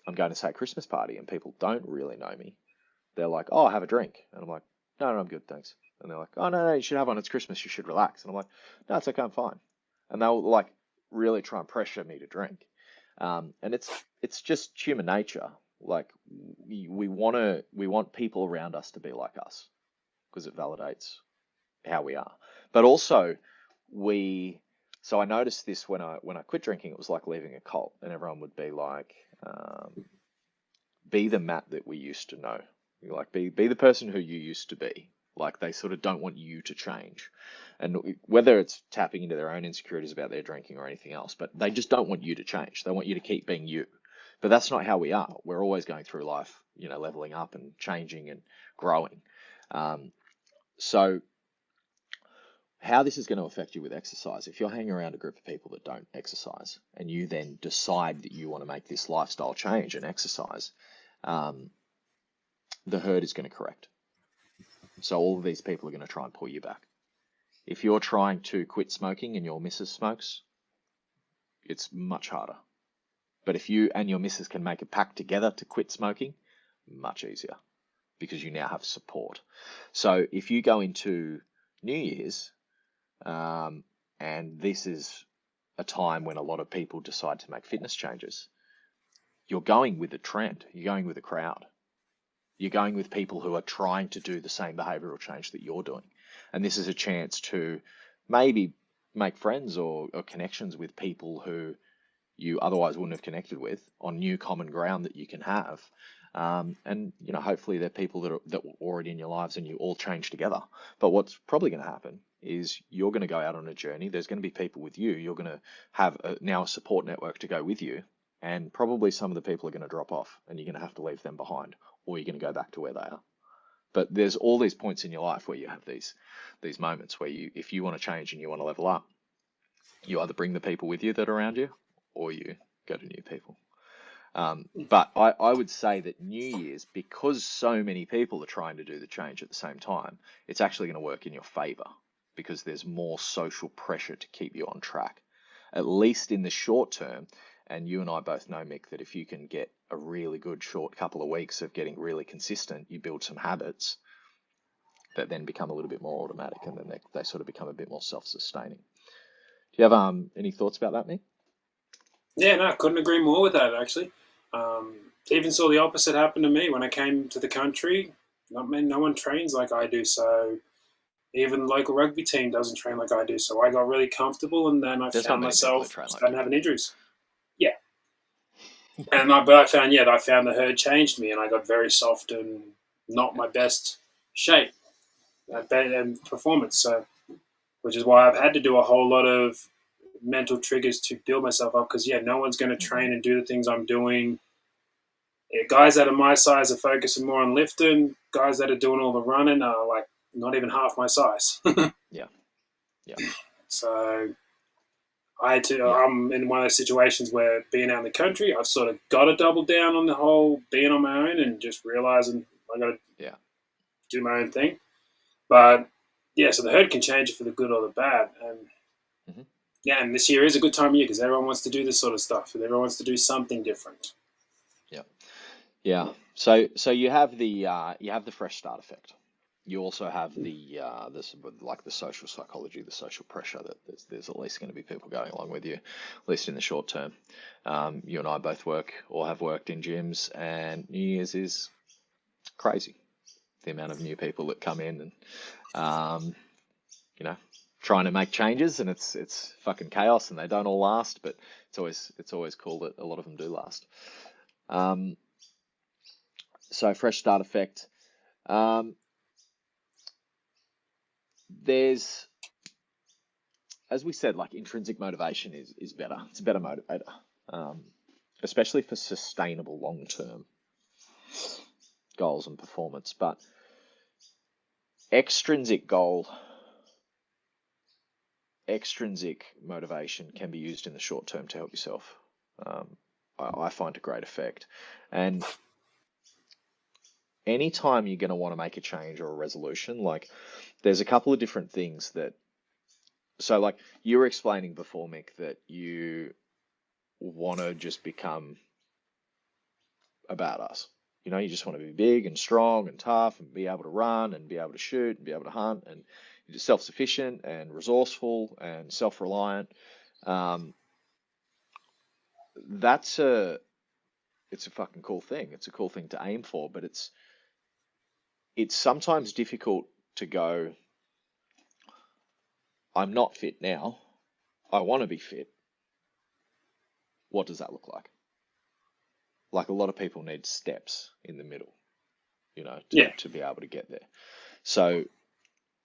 [SPEAKER 1] I'm going to, say, a Christmas party and people don't really know me, they're like, oh, have a drink. And I'm like, no, I'm good, thanks. And they're like, oh, no, you should have one. It's Christmas. You should relax. And I'm like, no, it's okay. I'm fine. And they'll really try and pressure me to drink. And it's just human nature. We want people around us to be like us because it validates how we are. But also so I noticed this when I quit drinking, it was like leaving a cult, and everyone would be like, be the Matt that we used to know. Be the person who you used to be. They sort of don't want you to change. And whether it's tapping into their own insecurities about their drinking or anything else, but they just don't want you to change. They want you to keep being you. But that's not how we are. We're always going through life, leveling up and changing and growing. So how this is going to affect you with exercise, if you're hanging around a group of people that don't exercise and you then decide that you want to make this lifestyle change and exercise, the herd is going to correct. So all of these people are going to try and pull you back. If you're trying to quit smoking and your missus smokes, it's much harder. But if you and your missus can make a pact together to quit smoking, much easier because you now have support. So if you go into New Year's, and this is a time when a lot of people decide to make fitness changes, you're going with the trend. You're going with the crowd. You're going with people who are trying to do the same behavioral change that you're doing. And this is a chance to maybe make friends or connections with people who you otherwise wouldn't have connected with on new common ground that you can have. And hopefully they're people that were already in your lives and you all change together. But what's probably going to happen is you're going to go out on a journey. There's going to be people with you. You're going to have now a support network to go with you. And probably some of the people are going to drop off and you're going to have to leave them behind, or you're going to go back to where they are. But there's all these points in your life where you have these moments where if you want to change and you want to level up, you either bring the people with you that are around you, or you go to new people. But I would say that New Year's, because so many people are trying to do the change at the same time, it's actually going to work in your favor because there's more social pressure to keep you on track, at least in the short term. And you and I both know, Mick, that if you can get a really good short couple of weeks of getting really consistent, you build some habits that then become a little bit more automatic, and then they sort of become a bit more self-sustaining. Do you have any thoughts about that, Mick?
[SPEAKER 2] Yeah, no, I couldn't agree more with that, actually. Even saw the opposite happen to me when I came to the country. No one trains like I do, so even the local rugby team doesn't train like I do. So I got really comfortable, and then
[SPEAKER 1] There's
[SPEAKER 2] found
[SPEAKER 1] not many people that
[SPEAKER 2] myself
[SPEAKER 1] train like
[SPEAKER 2] starting
[SPEAKER 1] you.
[SPEAKER 2] having injuries. Yeah. But I found the herd changed me, and I got very soft and not my best shape and performance. So, which is why I've had to do a whole lot of mental triggers to build myself up. Because no one's going to train and do the things I'm doing. Yeah, guys that are my size are focusing more on lifting. Guys that are doing all the running are like not even half my size.
[SPEAKER 1] Yeah.
[SPEAKER 2] So I'm in one of those situations where being out in the country, I've sort of got to double down on the whole being on my own and just realizing I got to do my own thing. But so the herd can change it for the good or the bad. And and this year is a good time of year because everyone wants to do this sort of stuff and everyone wants to do something different.
[SPEAKER 1] Yeah. So you have the fresh start effect. You also have the social psychology, the social pressure that there's at least going to be people going along with you, at least in the short term. You and I both work or have worked in gyms, and New Year's is crazy. The amount of new people that come in and trying to make changes, and it's fucking chaos, and they don't all last, but it's always cool that a lot of them do last. So fresh start effect. There's, as we said, like intrinsic motivation is better. It's a better motivator, especially for sustainable long-term goals and performance. But extrinsic motivation can be used in the short term to help yourself. I find a great effect. And anytime you're going to want to make a change or a resolution, like there's a couple of different things that, so like you were explaining before, Mick, that you want to just become a badass. You just want to be big and strong and tough and be able to run and be able to shoot and be able to hunt, and you're just self-sufficient and resourceful and self-reliant. It's a fucking cool thing. It's a cool thing to aim for, but it's sometimes difficult to go, I'm not fit now. I want to be fit. What does that look like? Like a lot of people need steps in the middle, to be able to get there. So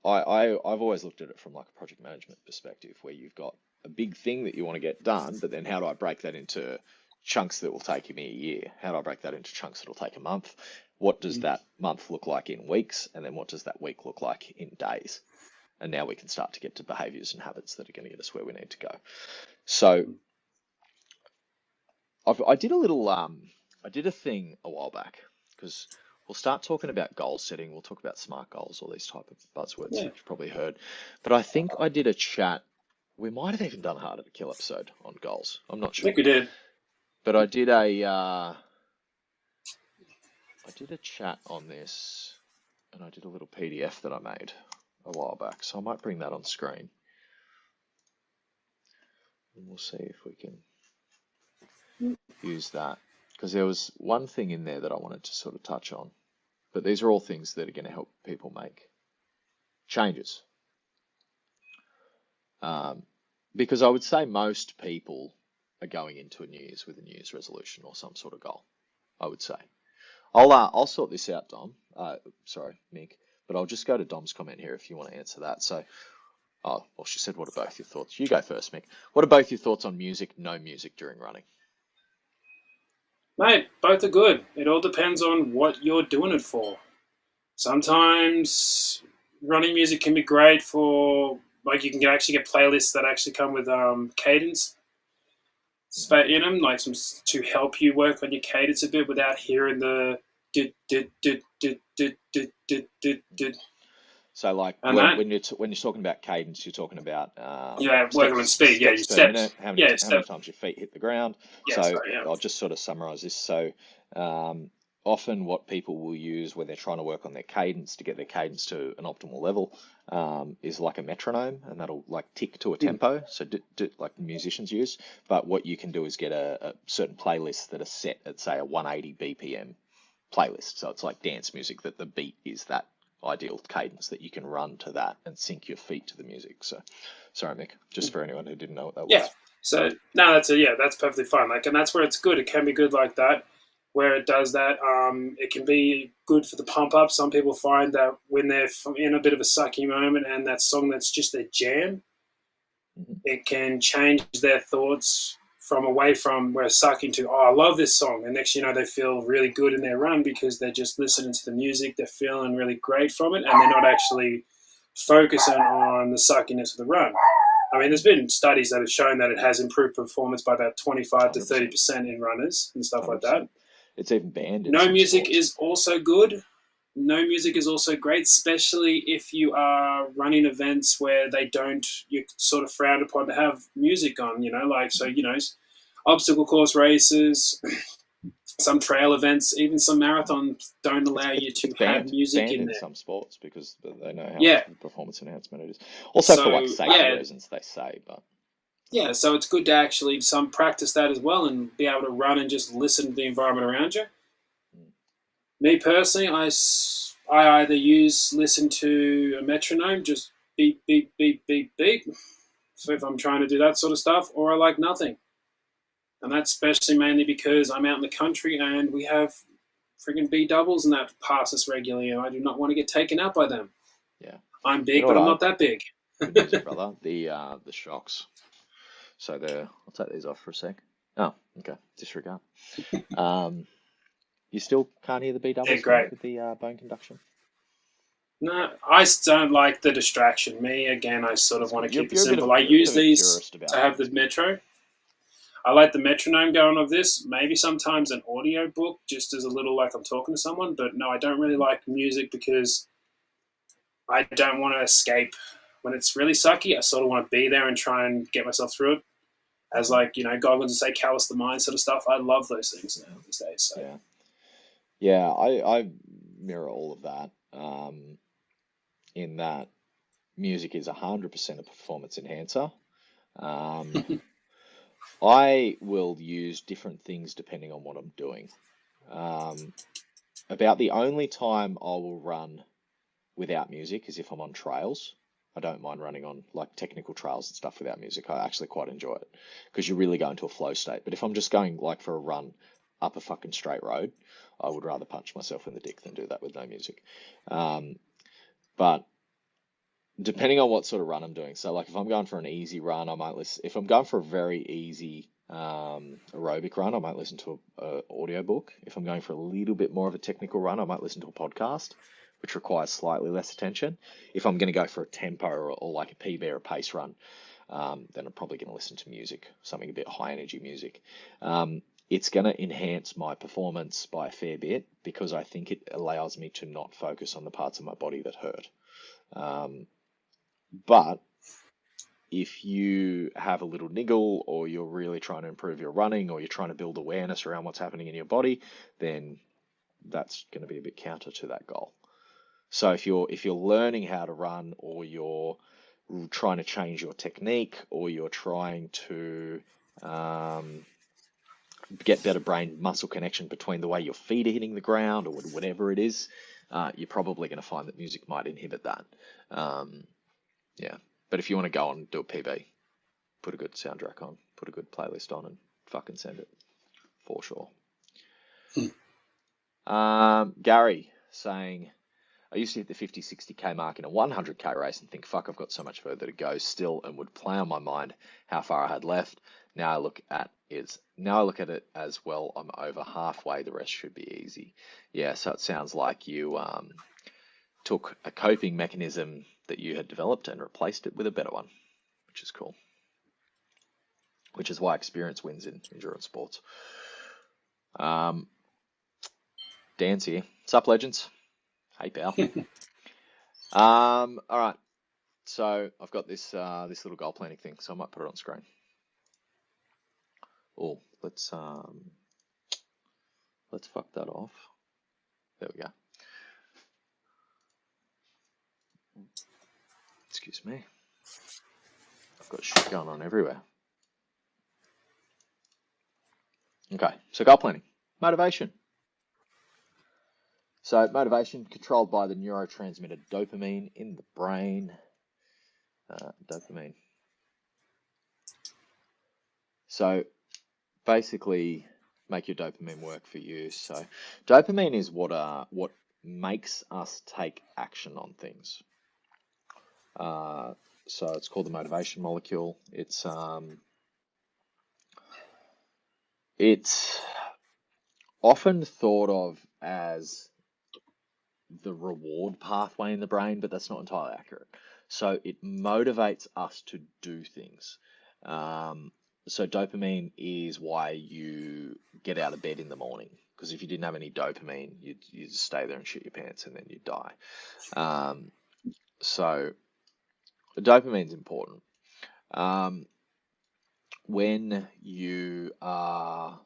[SPEAKER 1] I've always looked at it from like a project management perspective, where you've got a big thing that you want to get done, but then how do I break that into chunks that will take me a year? How do I break that into chunks that will take a month? What does that month look like in weeks? And then what does that week look like in days? And now we can start to get to behaviors and habits that are going to get us where we need to go. So I did a thing a while back, because we'll start talking about goal setting. We'll talk about SMART goals, all these type of buzzwords that you've probably heard. But I think I did a chat. We might have even done a Harder to Kill episode on goals. I'm not sure.
[SPEAKER 2] I think we did.
[SPEAKER 1] But I did a chat on this, and I did a little PDF that I made a while back. So I might bring that on screen, and we'll see if we can use that, because there was one thing in there that I wanted to sort of touch on. But these are all things that are going to help people make changes. Because I would say most people are going into a New Year's with a New Year's resolution or some sort of goal. I would say. I'll sort this out, Dom. Sorry, Mick, but I'll just go to Dom's comment here if you want to answer that. So, oh, well, she said, what are both your thoughts? You go first, Mick. What are both your thoughts on music, no music during running?
[SPEAKER 2] Mate, both are good. It all depends on what you're doing it for. Sometimes running music can be great for, like, you can actually get playlists that actually come with cadence in them, like some to help you work on your cadence a bit without hearing the did.
[SPEAKER 1] So, like,
[SPEAKER 2] And
[SPEAKER 1] when you're talking about cadence, you're talking about
[SPEAKER 2] working on speed. Yeah, your
[SPEAKER 1] steps per
[SPEAKER 2] steps.
[SPEAKER 1] minute, how many times your feet hit the ground.
[SPEAKER 2] Yeah,
[SPEAKER 1] So
[SPEAKER 2] sorry, yeah.
[SPEAKER 1] I'll just sort of summarize this. So often what people will use when they're trying to work on their cadence to get their cadence to an optimal level is like a metronome, and that'll like tick to a tempo. So like musicians use. But what you can do is get a certain playlist that are set at, say, a 180 BPM playlist. So it's like dance music that the beat is that ideal cadence that you can run to that and sync your feet to the music. So, sorry, Mick, just for anyone who didn't know what that was.
[SPEAKER 2] Yeah. So no, that's perfectly fine. Like, and that's where it's good. It can be good like that, where it does that. It can be good for the pump up. Some people find that when they're in a bit of a sucky moment and that song that's just their jam, it can change their thoughts from away from where sucking to, oh, I love this song. And next, they feel really good in their run because they're just listening to the music. They're feeling really great from it. And they're not actually focusing on the suckiness of the run. I mean, there's been studies that have shown that it has improved performance by about 25 to 30% in runners and stuff 100%. Like that.
[SPEAKER 1] It's even banned in
[SPEAKER 2] No music
[SPEAKER 1] sports.
[SPEAKER 2] is also good. No music is also great, especially if you are running events where you're sort of frowned upon to have music on, obstacle course races, some trail events, even some marathons don't allow you to have music in there.
[SPEAKER 1] Some sports because they know how much performance enhancement it is. Also for like safety reasons, they say, but.
[SPEAKER 2] Yeah, so it's good to actually practice that as well and be able to run and just listen to the environment around you. Me personally, I either listen to a metronome, just beep, beep, beep, beep, beep, so if I'm trying to do that sort of stuff, or I like nothing. And that's especially mainly because I'm out in the country and we have friggin' B doubles and that pass us regularly, and I do not want to get taken out by them.
[SPEAKER 1] Yeah.
[SPEAKER 2] I'm big, but I'm not that big.
[SPEAKER 1] Music, brother. The shocks. So I'll take these off for a sec. Oh, okay. Disregard. You still can't hear the B doubles with the bone conduction?
[SPEAKER 2] No, I don't like the distraction. Me, again, I sort of want to keep it simple. I use these to have the metro. I like the metronome going of this. Maybe sometimes an audio book, just as a little like I'm talking to someone. But no, I don't really like music because I don't want to escape. When it's really sucky, I sort of want to be there and try and get myself through it. As like, Goggins would say, callous the mind sort of stuff. I love those things now these days. So.
[SPEAKER 1] Yeah, I mirror all of that. In that music is 100% a performance enhancer. I will use different things depending on what I'm doing. About the only time I will run without music is if I'm on trails. I don't mind running on like technical trails and stuff without music. I actually quite enjoy it because you really go into a flow state. But if I'm just going like for a run up a fucking straight road, I would rather punch myself in the dick than do that with no music. But depending on what sort of run I'm doing. So like if I'm going for an easy run, I might listen. If I'm going for a very easy aerobic run, I might listen to an audio book. If I'm going for a little bit more of a technical run, I might listen to a podcast, which requires slightly less attention. If I'm going to go for a tempo or like a PB or a pace run, then I'm probably going to listen to music, something a bit high energy music. It's going to enhance my performance by a fair bit because I think it allows me to not focus on the parts of my body that hurt. But if you have a little niggle or you're really trying to improve your running or you're trying to build awareness around what's happening in your body, then that's going to be a bit counter to that goal. So if you're learning how to run or you're trying to change your technique or you're trying to get better brain muscle connection between the way your feet are hitting the ground or whatever it is, you're probably going to find that music might inhibit that. But if you want to go on and do a PB, put a good soundtrack on, put a good playlist on, and fucking send it for sure. Gary saying, I used to hit the 50, 60k mark in a 100k race and think, fuck, I've got so much further to go still, and would play on my mind how far I had left. Now I look at it as, well, I'm over halfway, the rest should be easy. Yeah, so it sounds like you took a coping mechanism that you had developed and replaced it with a better one, which is cool. Which is why experience wins in endurance sports. Dan's here. Sup, legends? Hey, pal. All right. So I've got this this little goal planning thing, so I might put it on screen. Oh, let's fuck that off. There we go. Excuse me. I've got shit going on everywhere. Okay, so goal planning. Motivation. So motivation controlled by the neurotransmitter dopamine in the brain. Dopamine. So basically make your dopamine work for you. So dopamine is what makes us take action on things. So it's called the motivation molecule. It's often thought of as the reward pathway in the brain, but that's not entirely accurate. So it motivates us to do things. So dopamine is why you get out of bed in the morning, because if you didn't have any dopamine, you'd just stay there and shit your pants and then you'd die. So dopamine's important. When you are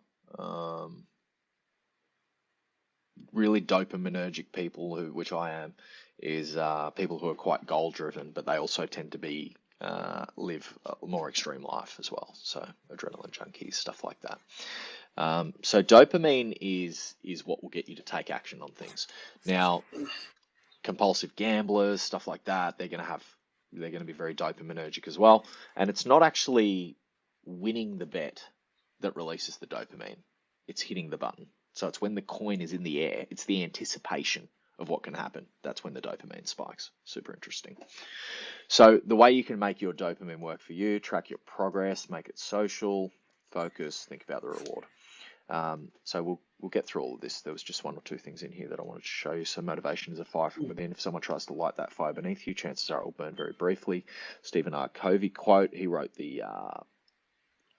[SPEAKER 1] really dopaminergic people, which I am, is people who are quite goal driven, but they also tend to be live a more extreme life as well. So adrenaline junkies, stuff like that. So dopamine is what will get you to take action on things. Now, compulsive gamblers, stuff like that, they're going to be very dopaminergic as well. And it's not actually winning the bet that releases the dopamine. It's hitting the button. So it's when the coin is in the air. It's the anticipation of what can happen. That's when the dopamine spikes. Super interesting. So the way you can make your dopamine work for you, track your progress, make it social, focus, think about the reward. So we'll get through all of this. There was just one or two things in here that I wanted to show you. So motivation is a fire from within. If someone tries to light that fire beneath you, chances are it will burn very briefly. Stephen R. Covey quote. He wrote the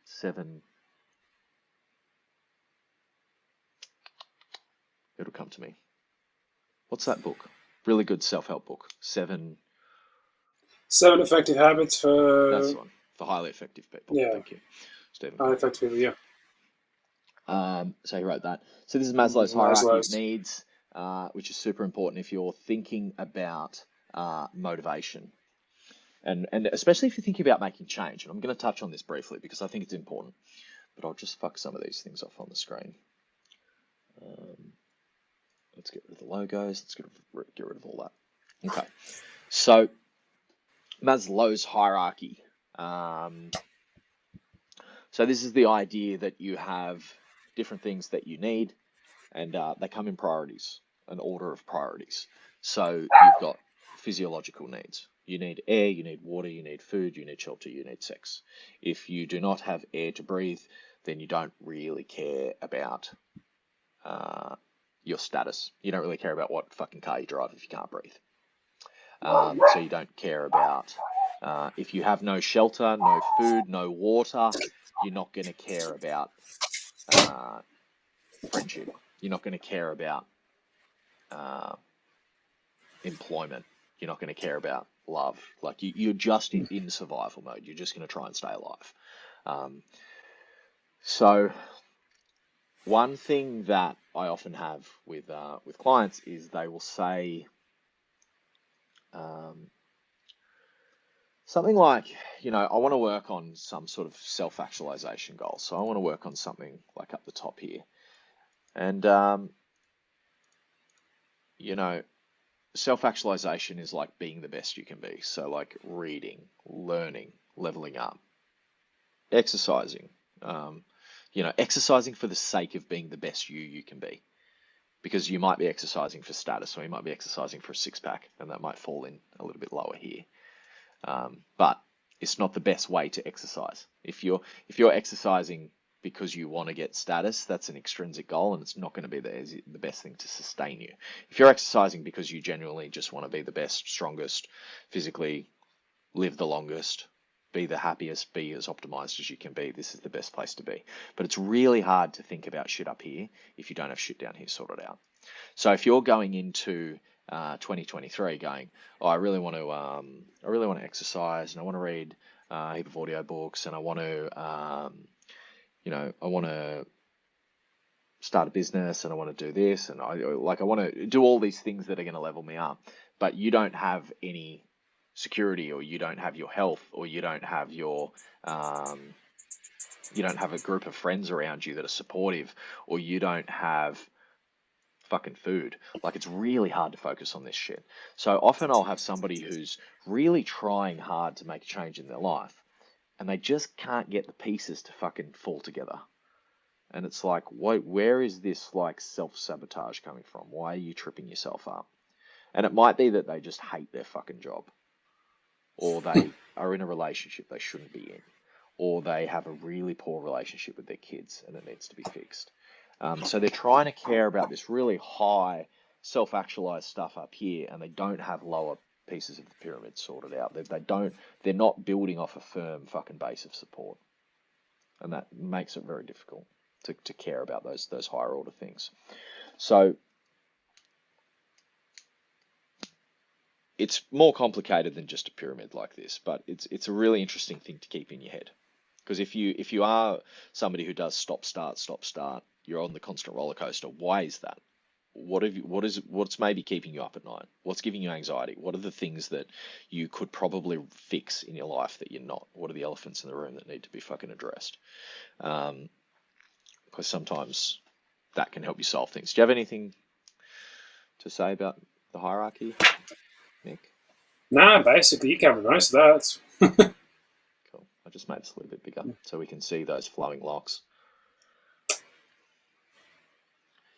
[SPEAKER 1] 7... It'll come to me. What's that book? Really good self-help book. 7
[SPEAKER 2] effective habits for...
[SPEAKER 1] That's the one. For highly effective people.
[SPEAKER 2] Yeah.
[SPEAKER 1] Thank you, Stephen.
[SPEAKER 2] Highly effective people, yeah.
[SPEAKER 1] So he wrote that. So this is Maslow's hierarchy of needs, which is super important if you're thinking about motivation. And especially if you're thinking about making change. And I'm going to touch on this briefly because I think it's important. But I'll just fuck some of these things off on the screen. Let's get rid of the logos. Let's get rid of all that. Okay. So Maslow's hierarchy. So this is the idea that you have different things that you need, and they come in priorities, an order of priorities. So you've got physiological needs. You need air, you need water, you need food, you need shelter, you need sex. If you do not have air to breathe, then you don't really care about your status. You don't really care about what fucking car you drive if you can't breathe. So you don't care about if you have no shelter, no food, no water, you're not going to care about friendship. You're not going to care about employment. You're not going to care about love. Like you're just in survival mode. You're just going to try and stay alive. So one thing that I often have with clients is they will say something like, I want to work on some sort of self-actualization goal. So I want to work on something like up the top here. And, self-actualization is like being the best you can be. So like reading, learning, leveling up, exercising, exercising for the sake of being the best you can be. Because you might be exercising for status, or you might be exercising for a six-pack, and that might fall in a little bit lower here. But it's not the best way to exercise. If you're exercising because you want to get status, that's an extrinsic goal, and it's not going to be the best thing to sustain you. If you're exercising because you genuinely just want to be the best, strongest, physically, live the longest, be the happiest, be as optimized as you can be, this is the best place to be. But it's really hard to think about shit up here if you don't have shit down here sorted out. So if you're going into 2023 going, I really want to exercise, and I want to read a heap of audio books, and I want to I want to start a business, and I want to do this, and I want to do all these things that are going to level me up, but you don't have any security, or you don't have your health, or you don't have your you don't have a group of friends around you that are supportive, or you don't have fucking food. Like, it's really hard to focus on this shit. So often I'll have somebody who's really trying hard to make a change in their life, and they just can't get the pieces to fucking fall together. And it's like, where is this like self-sabotage coming from? Why are you tripping yourself up? And it might be that they just hate their fucking job, or they are in a relationship they shouldn't be in, or they have a really poor relationship with their kids and it needs to be fixed. So they're trying to care about this really high self-actualized stuff up here, and they don't have lower pieces of the pyramid sorted out. They're not building off a firm fucking base of support, and that makes it very difficult to care about those higher order things. So it's more complicated than just a pyramid like this, but it's a really interesting thing to keep in your head. Because if you are somebody who does stop start, you're on the constant roller coaster. Why is that? What's maybe keeping you up at night? What's giving you anxiety? What are the things that you could probably fix in your life that you're not? What are the elephants in the room that need to be fucking addressed? Because sometimes that can help you solve things. Do you have anything to say about the hierarchy, Mick?
[SPEAKER 2] Nah, basically you covered most of that.
[SPEAKER 1] Cool. I just made this a little bit bigger so we can see those flowing locks.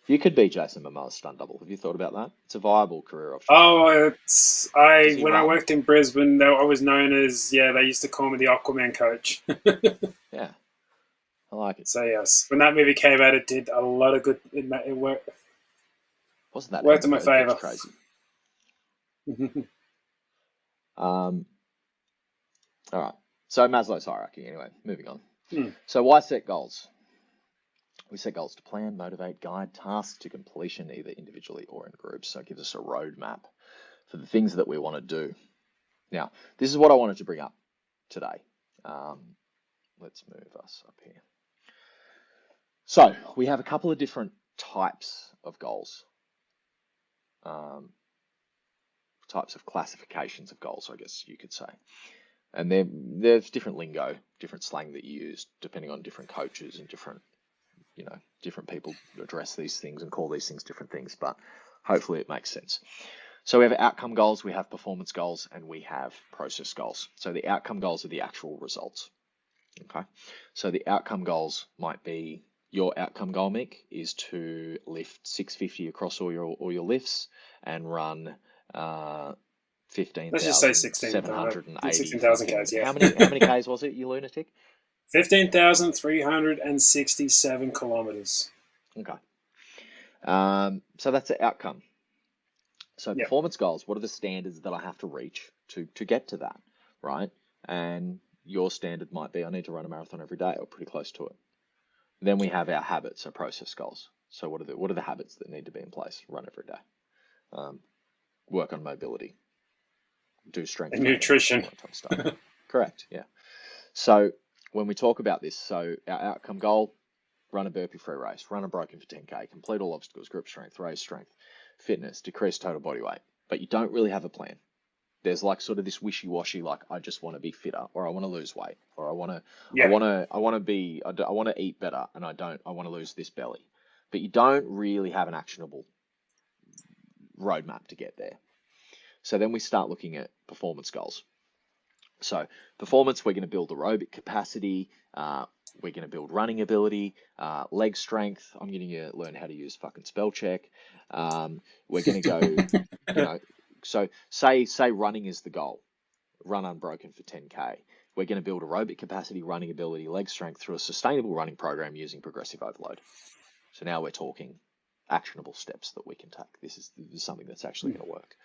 [SPEAKER 1] You could be Jason Momoa's stunt double. Have you thought about that? It's a viable career option.
[SPEAKER 2] Oh, when
[SPEAKER 1] run?
[SPEAKER 2] I worked in Brisbane, I was known as, they used to call me the Aquaman coach.
[SPEAKER 1] Yeah, I like it.
[SPEAKER 2] So yes, when that movie came out, it did a lot of good. It worked.
[SPEAKER 1] Wasn't that
[SPEAKER 2] worked in my favour?
[SPEAKER 1] Crazy. All right. So Maslow's hierarchy. Anyway, moving on. So why set goals? We set goals to plan, motivate, guide tasks to completion, either individually or in groups. So it gives us a roadmap for the things that we want to do. Now, this is what I wanted to bring up today. Let's move us up here. So we have a couple of different types of goals, types of classifications of goals, I guess you could say. And there's different lingo, different slang that you use, depending on different coaches and different people address these things and call these things different things, but hopefully it makes sense. So we have outcome goals, we have performance goals, and we have process goals. So the outcome goals are the actual results. Okay. So the outcome goals might be, your outcome goal, Mick, is to lift 650 across all your lifts and run 15,780.
[SPEAKER 2] Let's just say 16,000 Ks. Yeah.
[SPEAKER 1] How many Ks was it, you lunatic?
[SPEAKER 2] 15,367 kilometers.
[SPEAKER 1] Okay. So that's the outcome. So performance goals, what are the standards that I have to reach to get to that, right? And your standard might be, I need to run a marathon every day, or pretty close to it. Then we have our habits, our process goals. So what are the habits that need to be in place? Run every day. Work on mobility. Do strength
[SPEAKER 2] and nutrition.
[SPEAKER 1] That type of stuff. Correct, yeah. So when we talk about this, so our outcome goal, run a burpee free race, run a broken for 10K, complete all obstacles, grip strength, raise strength, fitness, decrease total body weight. But you don't really have a plan. There's like sort of this wishy-washy, like I just want to be fitter, or I want to lose weight, or I want to eat better, and I want to lose this belly. But you don't really have an actionable roadmap to get there. So then we start looking at performance goals. So performance, we're going to build aerobic capacity. We're going to build running ability, leg strength. I'm going to learn how to use fucking spell check. We're going to go, so say running is the goal. Run unbroken for 10K. We're going to build aerobic capacity, running ability, leg strength through a sustainable running program using progressive overload. So now we're talking actionable steps that we can take. This is something that's actually going to work.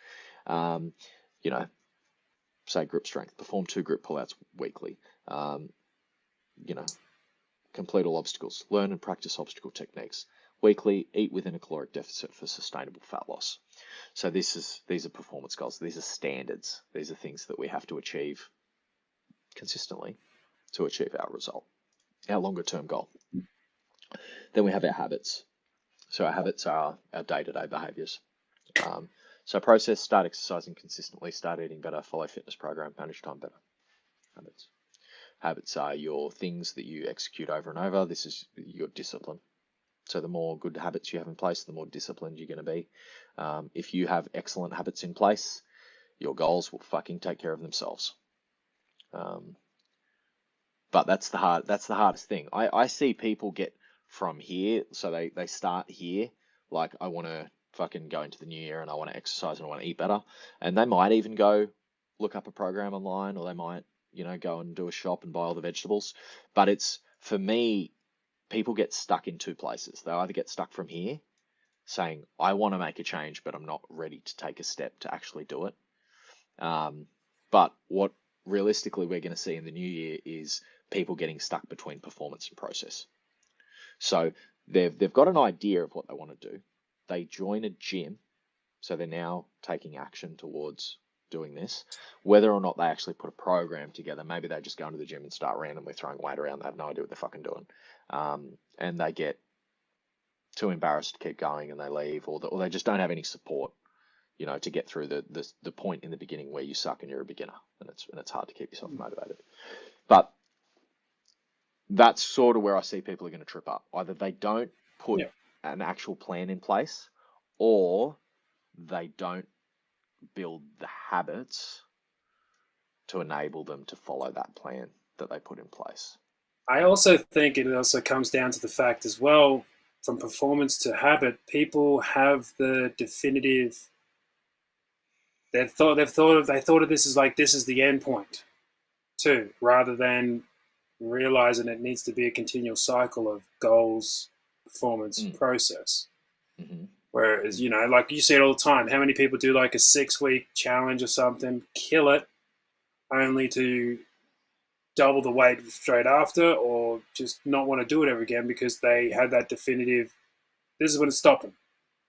[SPEAKER 1] Say grip strength, perform 2 grip pullouts weekly. Complete all obstacles, learn and practice obstacle techniques. Weekly, eat within a caloric deficit for sustainable fat loss. So these are performance goals. These are standards. These are things that we have to achieve consistently to achieve our result, our longer term goal. Then we have our habits. So our habits are our day-to-day behaviors. So process, start exercising consistently, start eating better, follow fitness program, manage time better. Habits. Habits are your things that you execute over and over. This is your discipline. So the more good habits you have in place, the more disciplined you're going to be. If you have excellent habits in place, your goals will fucking take care of themselves. But that's the hardest thing. I see people get from here, so they start here, like I want to fucking go into the new year and I want to exercise and I want to eat better, and they might even go look up a program online, or they might go and do a shop and buy all the vegetables. But it's, for me, people get stuck in 2 places. They either get stuck from here, saying, I want to make a change, but I'm not ready to take a step to actually do it. But what realistically we're going to see in the new year is people getting stuck between performance and process. So they've got an idea of what they want to do. They join a gym, so they're now taking action towards doing this. Whether or not they actually put a program together, maybe they just go into the gym and start randomly throwing weight around. They have no idea what they're fucking doing, and they get too embarrassed to keep going and they leave, or they just don't have any support, to get through the point in the beginning where you suck and you're a beginner, and it's hard to keep yourself motivated. But that's sort of where I see people are going to trip up. Either they don't put an actual plan in place, or they don't build the habits to enable them to follow that plan that they put in place.
[SPEAKER 2] I also think it also comes down to the fact as well, from performance to habit, people have the definitive. They thought of this as like, this is the end point, too, rather than realizing it needs to be a continual cycle of goals, performance, process.
[SPEAKER 1] Mm-hmm.
[SPEAKER 2] Whereas, like you see it all the time, how many people do like a 6-week challenge or something, kill it, only to double the weight straight after, or just not want to do it ever again because they had that definitive, this is when it's stopping.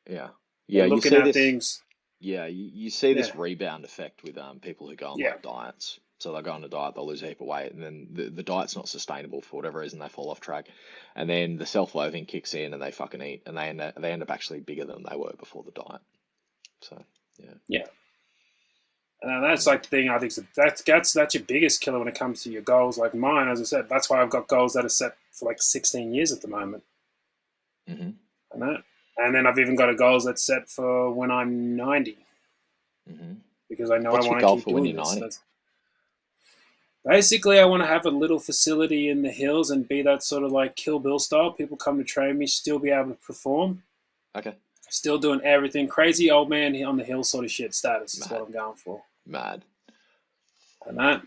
[SPEAKER 1] Yeah.
[SPEAKER 2] They're
[SPEAKER 1] you
[SPEAKER 2] looking
[SPEAKER 1] see
[SPEAKER 2] at
[SPEAKER 1] this,
[SPEAKER 2] things.
[SPEAKER 1] Yeah, you see this rebound effect with people who go on like diets. So they'll go on a diet, they'll lose a heap of weight, and then the diet's not sustainable for whatever reason, they fall off track. And then the self-loathing kicks in and they fucking eat, and they end up actually bigger than they were before the diet. So, yeah.
[SPEAKER 2] Yeah. And that's like the thing, I think that's your biggest killer when it comes to your goals. Like mine, as I said, that's why I've got goals that are set for like 16 years at the moment.
[SPEAKER 1] Mm-hmm.
[SPEAKER 2] And then I've even got a goals that's set for when I'm 90.
[SPEAKER 1] Mm-hmm.
[SPEAKER 2] Because I know
[SPEAKER 1] What's
[SPEAKER 2] I want
[SPEAKER 1] your
[SPEAKER 2] to
[SPEAKER 1] goal
[SPEAKER 2] keep
[SPEAKER 1] for when
[SPEAKER 2] doing
[SPEAKER 1] you're
[SPEAKER 2] this.
[SPEAKER 1] 90?
[SPEAKER 2] Basically, I want to have a little facility in the hills and be that sort of like Kill Bill style. People come to train me, still be able to perform.
[SPEAKER 1] Okay.
[SPEAKER 2] Still doing everything. Crazy old man on the hill sort of shit status is what I'm going for.
[SPEAKER 1] Mad.
[SPEAKER 2] And that,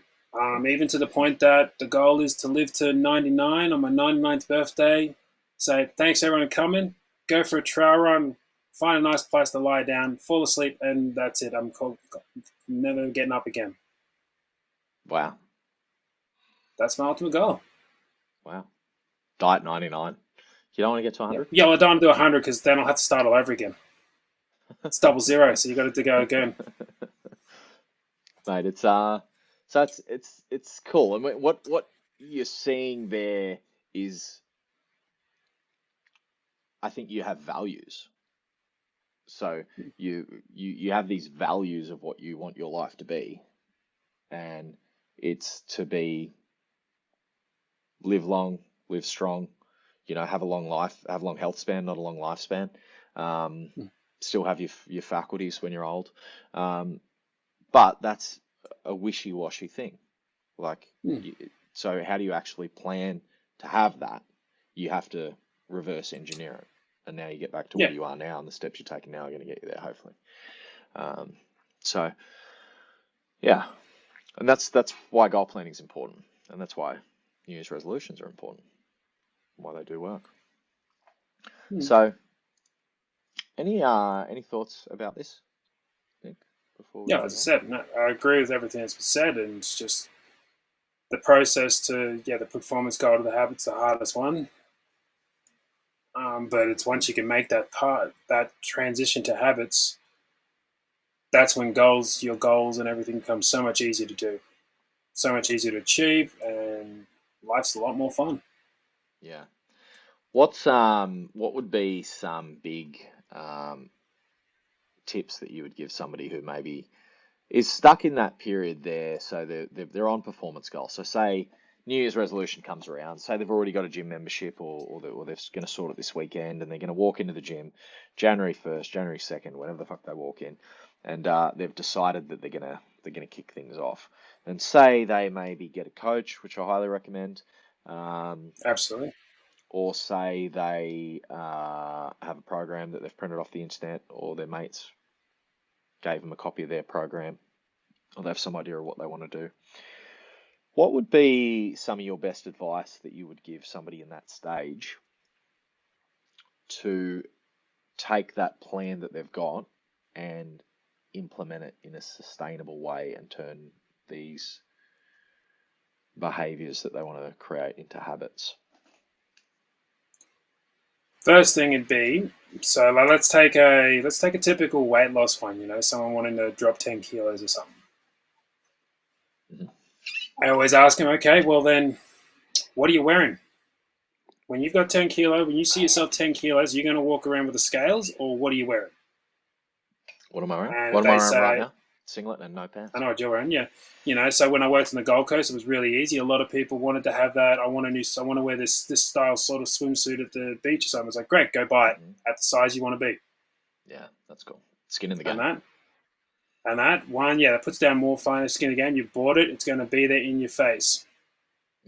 [SPEAKER 2] even to the point that the goal is to live to 99 on my 99th birthday. Say, thanks everyone for coming. Go for a trail run. Find a nice place to lie down. Fall asleep. And that's it. I'm never getting up again.
[SPEAKER 1] Wow.
[SPEAKER 2] That's my ultimate goal.
[SPEAKER 1] Wow. Diet 99. You don't want to get to 100?
[SPEAKER 2] Yeah, well, I don't want to do 100 because then I'll have to start all over again. It's 00, so you got to go again.
[SPEAKER 1] Mate, it's cool. I mean, what you're seeing there is, I think you have values. So you have these values of what you want your life to be, and it's to be live long, live strong, have a long life, have a long health span, not a long lifespan. Still have your faculties when you're old. But that's a wishy-washy thing. Like,
[SPEAKER 2] Mm.
[SPEAKER 1] so how do you actually plan to have that? You have to reverse engineer it. And now you get back to
[SPEAKER 2] Yeah.
[SPEAKER 1] where you are now, and the steps you're taking now are going to get you there, hopefully. So, yeah. And that's why goal planning is important. And that's why New Year's resolutions are important, why they do work.
[SPEAKER 2] Mm.
[SPEAKER 1] So, any thoughts about this, Nick, before we
[SPEAKER 2] Yeah,
[SPEAKER 1] move
[SPEAKER 2] as I
[SPEAKER 1] on?
[SPEAKER 2] said, no, I agree with everything that's been said, and it's just the process to the performance goal to the habit's the hardest one. But it's once you can make that transition to habits, that's when your goals and everything becomes so much easier to do, so much easier to achieve, and life's a lot more fun.
[SPEAKER 1] Yeah. What would be some big tips that you would give somebody who maybe is stuck in that period there? So they're on performance goals. So say New Year's resolution comes around. Say they've already got a gym membership, or they're going to sort it this weekend, and they're going to walk into the gym January 1st, January 2nd, whenever the fuck they walk in, and they've decided that they're gonna kick things off. And say they maybe get a coach, which I highly recommend.
[SPEAKER 2] Absolutely.
[SPEAKER 1] Or say they have a program that they've printed off the internet, or their mates gave them a copy of their program, or they have some idea of what they want to do. What would be some of your best advice that you would give somebody in that stage to take that plan that they've got and implement it in a sustainable way and turn these behaviors that they want to create into habits?
[SPEAKER 2] First thing would be, so like, let's take a typical weight loss one. Someone wanting to drop 10 kilos or something.
[SPEAKER 1] Mhm.
[SPEAKER 2] I always ask them, okay, well then, what are you wearing? When you've got 10 kilos, when you see yourself 10 kilos, you're going to walk around with the scales, or what are you wearing?
[SPEAKER 1] What am I wearing?
[SPEAKER 2] And
[SPEAKER 1] What
[SPEAKER 2] if
[SPEAKER 1] am I
[SPEAKER 2] they
[SPEAKER 1] wearing right
[SPEAKER 2] say,
[SPEAKER 1] now? Singlet and no pants.
[SPEAKER 2] I know what you're wearing, yeah. So when I worked on the Gold Coast, it was really easy. A lot of people wanted to have that. I want to wear this style sort of swimsuit at the beach or something. I was like, great, go buy it at the size you want to be.
[SPEAKER 1] Yeah, that's cool. Skin in the
[SPEAKER 2] And
[SPEAKER 1] game.
[SPEAKER 2] that one, that puts down more finer skin again. You bought it, it's going to be there in your face.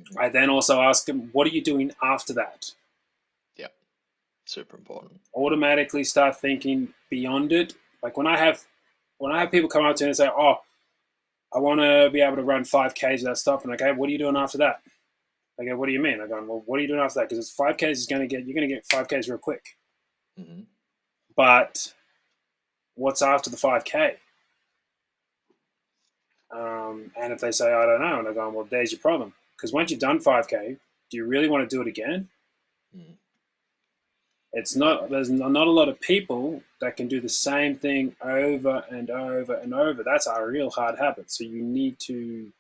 [SPEAKER 1] Mm-hmm.
[SPEAKER 2] I then also ask them, what are you doing after that?
[SPEAKER 1] Yep, super important.
[SPEAKER 2] Automatically start thinking beyond it. Like when I have people come up to me and say, "Oh, I want to be able to run 5Ks without stopping." Okay, what are you doing after that? I go, "What do you mean?" I go, "Well, what are you doing after that? Because it's 5Ks you're going to get 5Ks real quick.
[SPEAKER 1] Mm-hmm.
[SPEAKER 2] But what's after the 5K?" And if they say, "I don't know," and I go, "Well, there's your problem. Because once you've done 5K, do you really want to do it again?"
[SPEAKER 1] Mm.
[SPEAKER 2] There's not a lot of people that can do the same thing over and over and over. That's a real hard habit. So you need to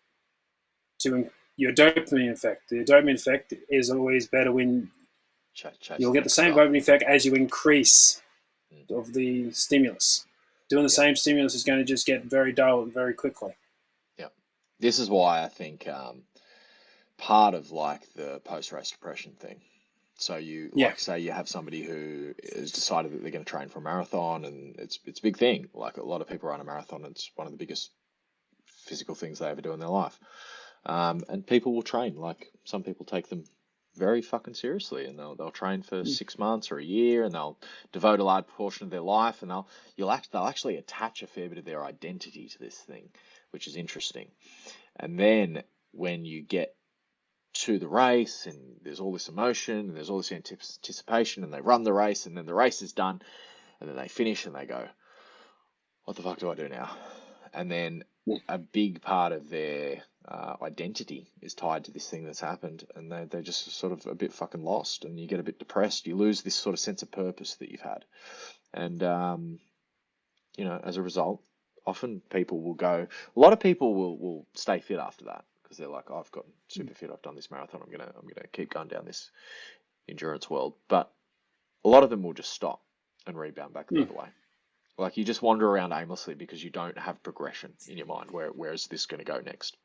[SPEAKER 2] your dopamine effect. The dopamine effect is always better when
[SPEAKER 1] Chase
[SPEAKER 2] you'll
[SPEAKER 1] the
[SPEAKER 2] get the
[SPEAKER 1] next
[SPEAKER 2] same
[SPEAKER 1] goal.
[SPEAKER 2] dopamine effect as you increase
[SPEAKER 1] Mm.
[SPEAKER 2] of the stimulus. Doing the
[SPEAKER 1] Yep.
[SPEAKER 2] same stimulus is going to just get very dull very quickly.
[SPEAKER 1] Yep. This is why I think part of like the post-race depression thing. So you
[SPEAKER 2] Yeah.
[SPEAKER 1] like say you have somebody who has decided that they're going to train for a marathon, and it's a big thing. Like a lot of people run a marathon. It's one of the biggest physical things they ever do in their life. And people will train. Like some people take them very fucking seriously, and they'll train for 6 months or a year, and they'll devote a large portion of their life, and they'll actually attach a fair bit of their identity to this thing, which is interesting. And then when you get to the race, and there's all this emotion, and there's all this anticipation, and they run the race, and then the race is done, and then they finish, and they go, "What the fuck do I do now?" And then a big part of their identity is tied to this thing that's happened, and they're just sort of a bit fucking lost, and you get a bit depressed. You lose this sort of sense of purpose that you've had, and as a result, often people will go. A lot of people will stay fit after that because they're like, oh, "I've gotten super fit. I've done this marathon. I'm gonna keep going down this endurance world." But a lot of them will just stop and rebound back the other way. Like you just wander around aimlessly because you don't have progression in your mind. Where is this going to go next?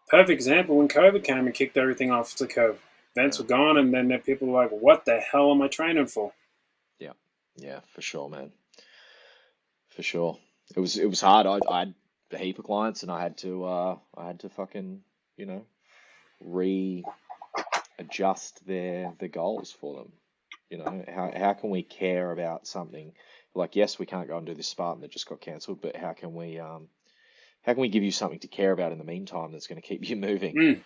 [SPEAKER 2] Perfect example when COVID came and kicked everything off the curve. Events were gone, and then people were like, "What the hell am I training for?"
[SPEAKER 1] Yeah, for sure, man. For sure. It was hard. I a heap of clients, and I had to fucking, you know, readjust their goals for them. You know, how can we care about something like, yes, we can't go and do this Spartan that just got cancelled, but how can we give you something to care about in the meantime that's going to keep you moving,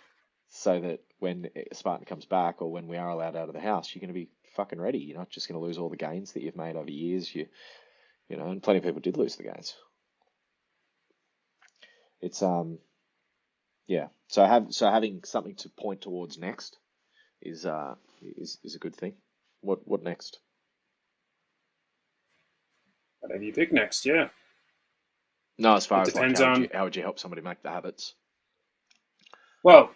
[SPEAKER 1] so that when Spartan comes back, or when we are allowed out of the house, you're going to be fucking ready. You're not just going to lose all the gains that you've made over years. You know, and plenty of people did lose the gains. It's yeah. So having something to point towards next is a good thing. What next?
[SPEAKER 2] Whatever you pick next, yeah.
[SPEAKER 1] No, as far
[SPEAKER 2] It
[SPEAKER 1] as like
[SPEAKER 2] depends on.
[SPEAKER 1] how would you help somebody make the habits?
[SPEAKER 2] Well,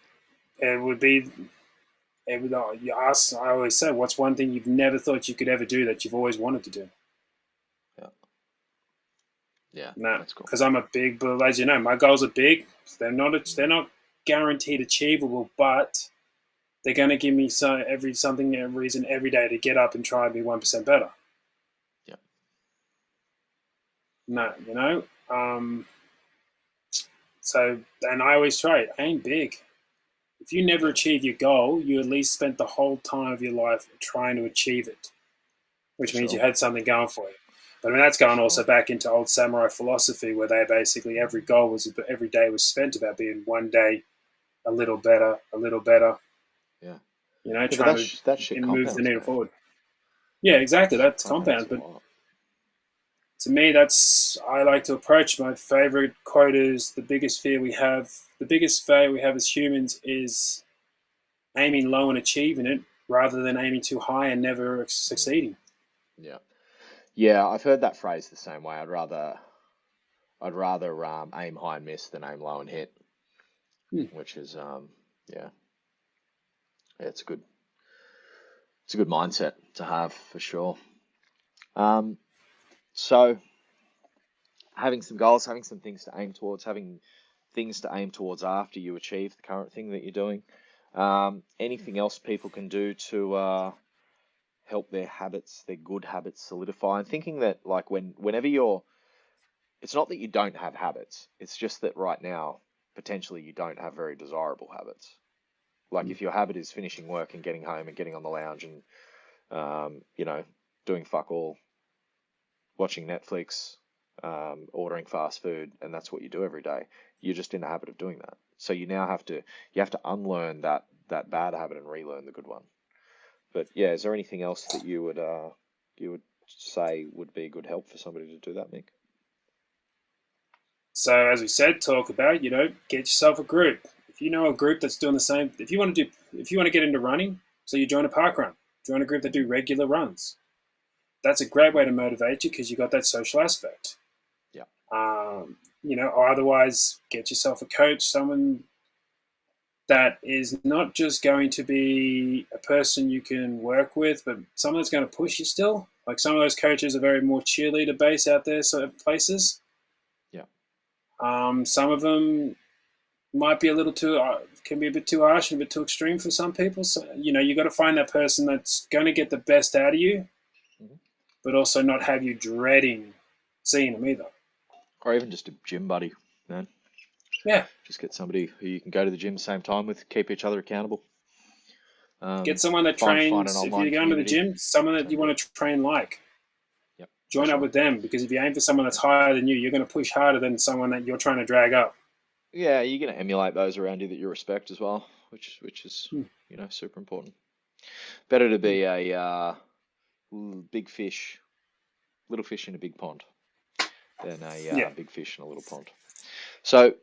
[SPEAKER 2] it would be. It would. You ask. I always say, what's one thing you've never thought you could ever do that you've always wanted to do?
[SPEAKER 1] Yeah. Yeah,
[SPEAKER 2] No,
[SPEAKER 1] that's cool.
[SPEAKER 2] because I'm a big. But as you know, my goals are big. They're not guaranteed achievable, but they're going to give me a reason every day to get up and try and be 1% better.
[SPEAKER 1] Yeah.
[SPEAKER 2] No, you know. So, and I always try it. Aim big. If you never achieve your goal, you at least spent the whole time of your life trying to achieve it, which means you had something going for you. But I mean, that's going also back into old samurai philosophy, where they basically every day was spent about being one day a little better, a little better.
[SPEAKER 1] Yeah.
[SPEAKER 2] You know, trying to move the needle forward. Yeah, exactly. That's compound. But to me, I like to approach. My favorite quote is, the biggest failure we have as humans is aiming low and achieving it, rather than aiming too high and never succeeding.
[SPEAKER 1] Yeah. Yeah, I've heard that phrase the same way. I'd rather aim high and miss than aim low and hit, which is yeah, it's a good mindset to have for sure. So having some goals, having some things to aim towards, having things to aim towards after you achieve the current thing that you're doing. Anything else people can do to help their good habits solidify? And thinking that, like, whenever it's not that you don't have habits, it's just that right now, potentially you don't have very desirable habits. Like if your habit is finishing work and getting home and getting on the lounge and, you know, doing fuck all, watching Netflix, ordering fast food, and that's what you do every day, you're just in the habit of doing that. So you now have to unlearn that bad habit and relearn the good one. But yeah, is there anything else that you would say would be a good help for somebody to do that, Mick?
[SPEAKER 2] So as we said, talk about, get yourself a group. If you know a group that's doing the same, if you want to get into running, so you join a park run, join a group that do regular runs. That's a great way to motivate you, because you got that social aspect.
[SPEAKER 1] Yeah.
[SPEAKER 2] Or otherwise get yourself a coach, someone that is not just going to be a person you can work with, but someone that's going to push you still. Like some of those coaches are very more cheerleader based out there, sort of places.
[SPEAKER 1] Yeah.
[SPEAKER 2] Some of them might be can be a bit too harsh and a bit too extreme for some people. So, you got to find that person that's going to get the best out of you, but also not have you dreading seeing them either.
[SPEAKER 1] Or even just a gym buddy, man.
[SPEAKER 2] Yeah.
[SPEAKER 1] Just get somebody who you can go to the gym same time with, keep each other accountable.
[SPEAKER 2] Get someone that trains, if you're going to the gym, someone that you want to train like.
[SPEAKER 1] Yep.
[SPEAKER 2] Join up with them, because if you aim for someone that's higher than you, you're going to push harder than someone that you're trying to drag up.
[SPEAKER 1] Yeah, you're going to emulate those around you that you respect as well, which is super important. Better to be a big fish, little fish in a big pond, than a big fish in a little pond. So,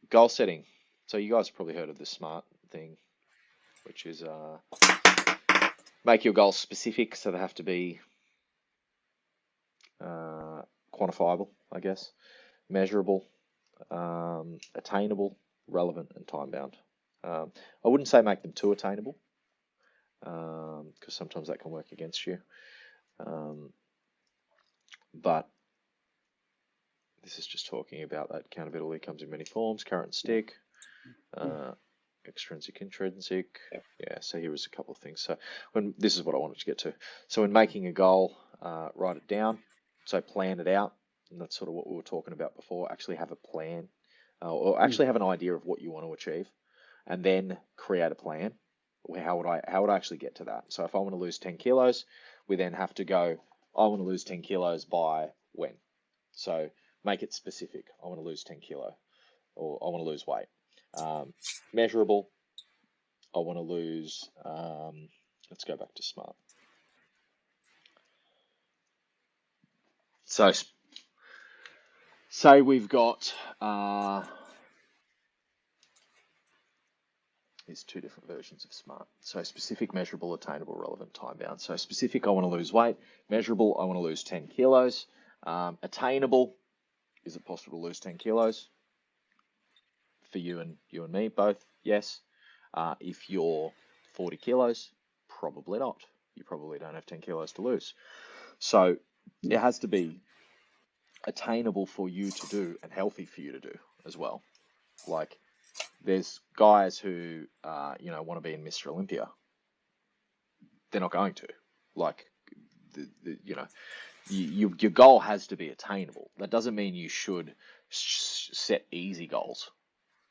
[SPEAKER 1] goal setting. So you guys have probably heard of the SMART thing, which is make your goals specific, so they have to be quantifiable, I guess, measurable, attainable, relevant, and time-bound. I wouldn't say make them too attainable, because sometimes that can work against you. But this is just talking about that accountability comes in many forms: carrot and stick, extrinsic, intrinsic. Yeah, so here was a couple of things. So this is what I wanted to get to. So when making a goal, write it down. So plan it out. and that's sort of what we were talking about before. Actually have a plan, or actually have an idea of what you want to achieve, and then create a plan. How would I actually get to that? So if I want to lose 10 kilos, we then have to go, I want to lose 10 kilos by when? So make it specific. I want to lose 10 kilo, or I want to lose weight. Measurable. I want to lose, let's go back to SMART. So say we've got, there's two different versions of SMART. So specific, measurable, attainable, relevant, time bound. So specific, I want to lose weight. Measurable, I want to lose 10 kilos. Attainable, is it possible to lose 10 kilos? For you and me both, yes. If you're 40 kilos, probably not. You probably don't have 10 kilos to lose. So it has to be attainable for you to do and healthy for you to do as well. Like, there's guys who, want to be in Mr. Olympia. They're not going to. Like, your goal has to be attainable. That doesn't mean you should set easy goals,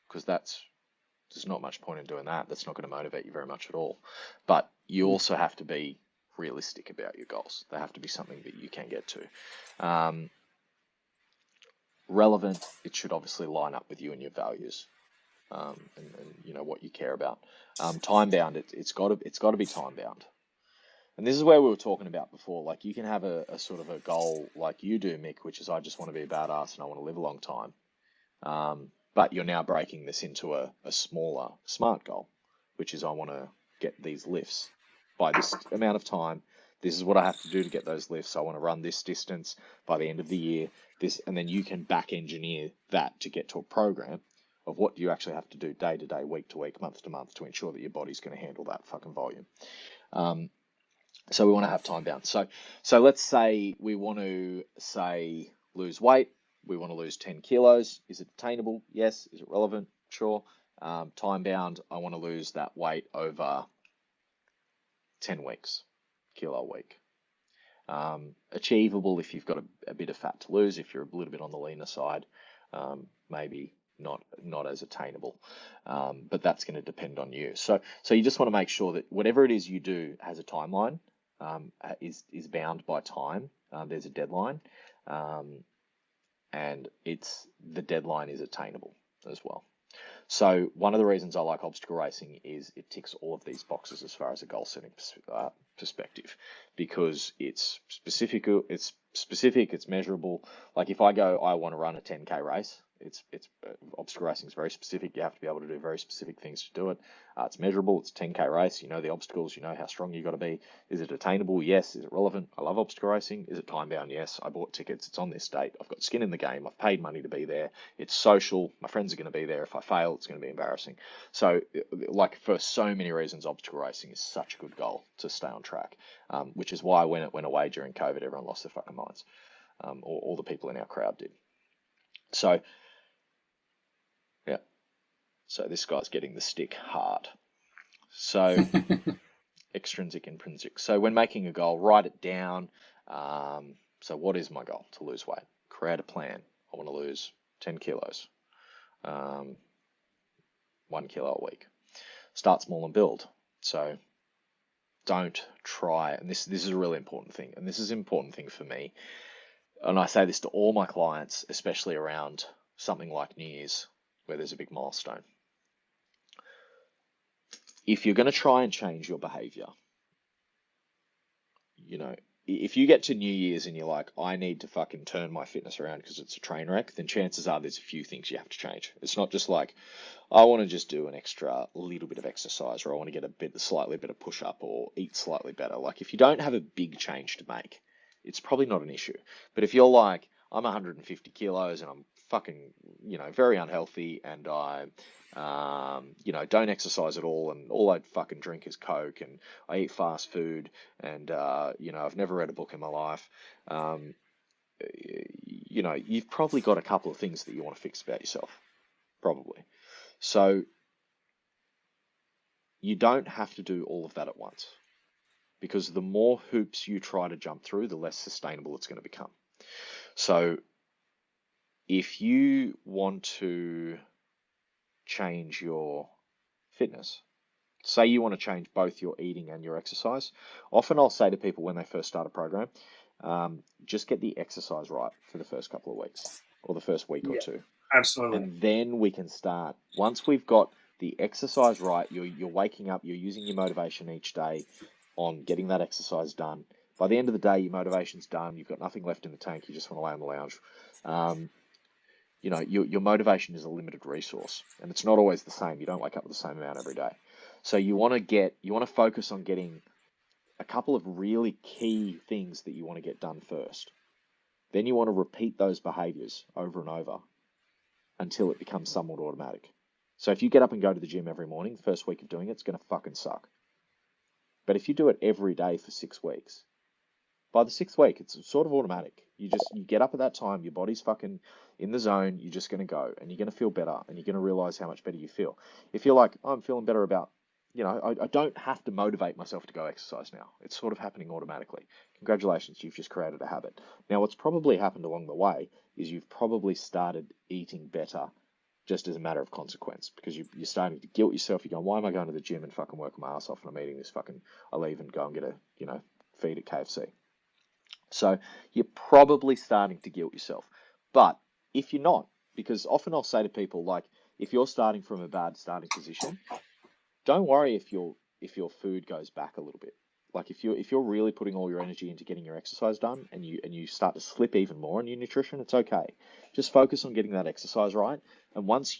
[SPEAKER 1] because there's not much point in doing that. That's not going to motivate you very much at all. But you also have to be realistic about your goals. They have to be something that you can get to. Relevant, it should obviously line up with you and your values, and what you care about. Time bound, it's got to be time bound. And this is where we were talking about before. Like, you can have a sort of a goal like you do, Mick, which is I just want to be a badass and I want to live a long time. But you're now breaking this into a smaller SMART goal, which is I want to get these lifts by this amount of time. This is what I have to do to get those lifts. I want to run this distance by the end of the year. And then you can back engineer that to get to a program of what you actually have to do day to day, week to week, month to month to ensure that your body's going to handle that fucking volume. So we want to have time bound. So let's say we want to lose weight. We want to lose 10 kilos. Is it attainable? Yes. Is it relevant? Sure. Time bound. I want to lose that weight over 10 weeks, kilo a week. Achievable if you've got a bit of fat to lose. If you're a little bit on the leaner side, maybe not as attainable. But that's going to depend on you. So you just want to make sure that whatever it is you do has a timeline, is bound by time. There's a deadline. And the deadline is attainable as well. So one of the reasons I like obstacle racing is it ticks all of these boxes as far as a goal setting perspective, because it's specific, it's measurable. Like, if I go, I want to run a 10K race, it's obstacle racing is very specific. You have to be able to do very specific things to do it. It's measurable. It's a 10K race. You know the obstacles. You know how strong you got to be. Is it attainable? Yes. Is it relevant? I love obstacle racing. Is it time bound? Yes. I bought tickets. It's on this date. I've got skin in the game. I've paid money to be there. It's social. My friends are going to be there. If I fail, it's going to be embarrassing. So, like, for so many reasons, obstacle racing is such a good goal to stay on track. Which is why when it went away during COVID, everyone lost their fucking minds. Or all the people in our crowd did. So, yeah. So this guy's getting the stick hard. So extrinsic, intrinsic. So when making a goal, write it down. So what is my goal? To lose weight. Create a plan. I want to lose 10 kilos. 1 kilo a week. Start small and build. So don't try, and this is a really important thing, and this is an important thing for me. And I say this to all my clients, especially around something like New Year's, where there's a big milestone. If you're going to try and change your behavior, if you get to New Year's and you're like, I need to fucking turn my fitness around because it's a train wreck, then chances are there's a few things you have to change. It's not just like, I want to just do an extra little bit of exercise, or I want to get a slightly better push up, or eat slightly better. Like, if you don't have a big change to make, it's probably not an issue. But if you're like, I'm 150 kilos and I'm fucking, very unhealthy, and I, don't exercise at all, and all I fucking drink is Coke, and I eat fast food, and, I've never read a book in my life, you've probably got a couple of things that you want to fix about yourself, probably. So you don't have to do all of that at once, because the more hoops you try to jump through, the less sustainable it's going to become. So if you want to change your fitness, say you want to change both your eating and your exercise, often I'll say to people when they first start a program, just get the exercise right for the first couple of weeks or the first week or
[SPEAKER 2] Yeah,
[SPEAKER 1] two.
[SPEAKER 2] absolutely.
[SPEAKER 1] And then we can start. Once we've got the exercise right, you're waking up, you're using your motivation each day on getting that exercise done. By the end of the day, your motivation's done. You've got nothing left in the tank. You just want to lay on the lounge. You know, your motivation is a limited resource, and it's not always the same. You don't wake up with the same amount every day. So you want to focus on getting a couple of really key things that you want to get done first. Then you want to repeat those behaviors over and over until it becomes somewhat automatic. So if you get up and go to the gym every morning, first week of doing it, it's going to fucking suck. But if you do it every day for 6 weeks, by the 6th week, it's sort of automatic. You get up at that time, your body's fucking in the zone, you're just going to go, and you're going to feel better, and you're going to realize how much better you feel. If you're like, oh, I'm feeling better about, I don't have to motivate myself to go exercise now. It's sort of happening automatically. Congratulations, you've just created a habit. Now, what's probably happened along the way is you've probably started eating better just as a matter of consequence, because you're starting to guilt yourself. You're going, why am I going to the gym and fucking working my ass off and I'm eating this fucking, I leave and go and get a, feed at KFC. So you're probably starting to guilt yourself. But if you're not, because often I'll say to people, like, if you're starting from a bad starting position, don't worry if your food goes back a little bit. Like if you're really putting all your energy into getting your exercise done and you start to slip even more in your nutrition, it's okay. Just focus on getting that exercise right. And once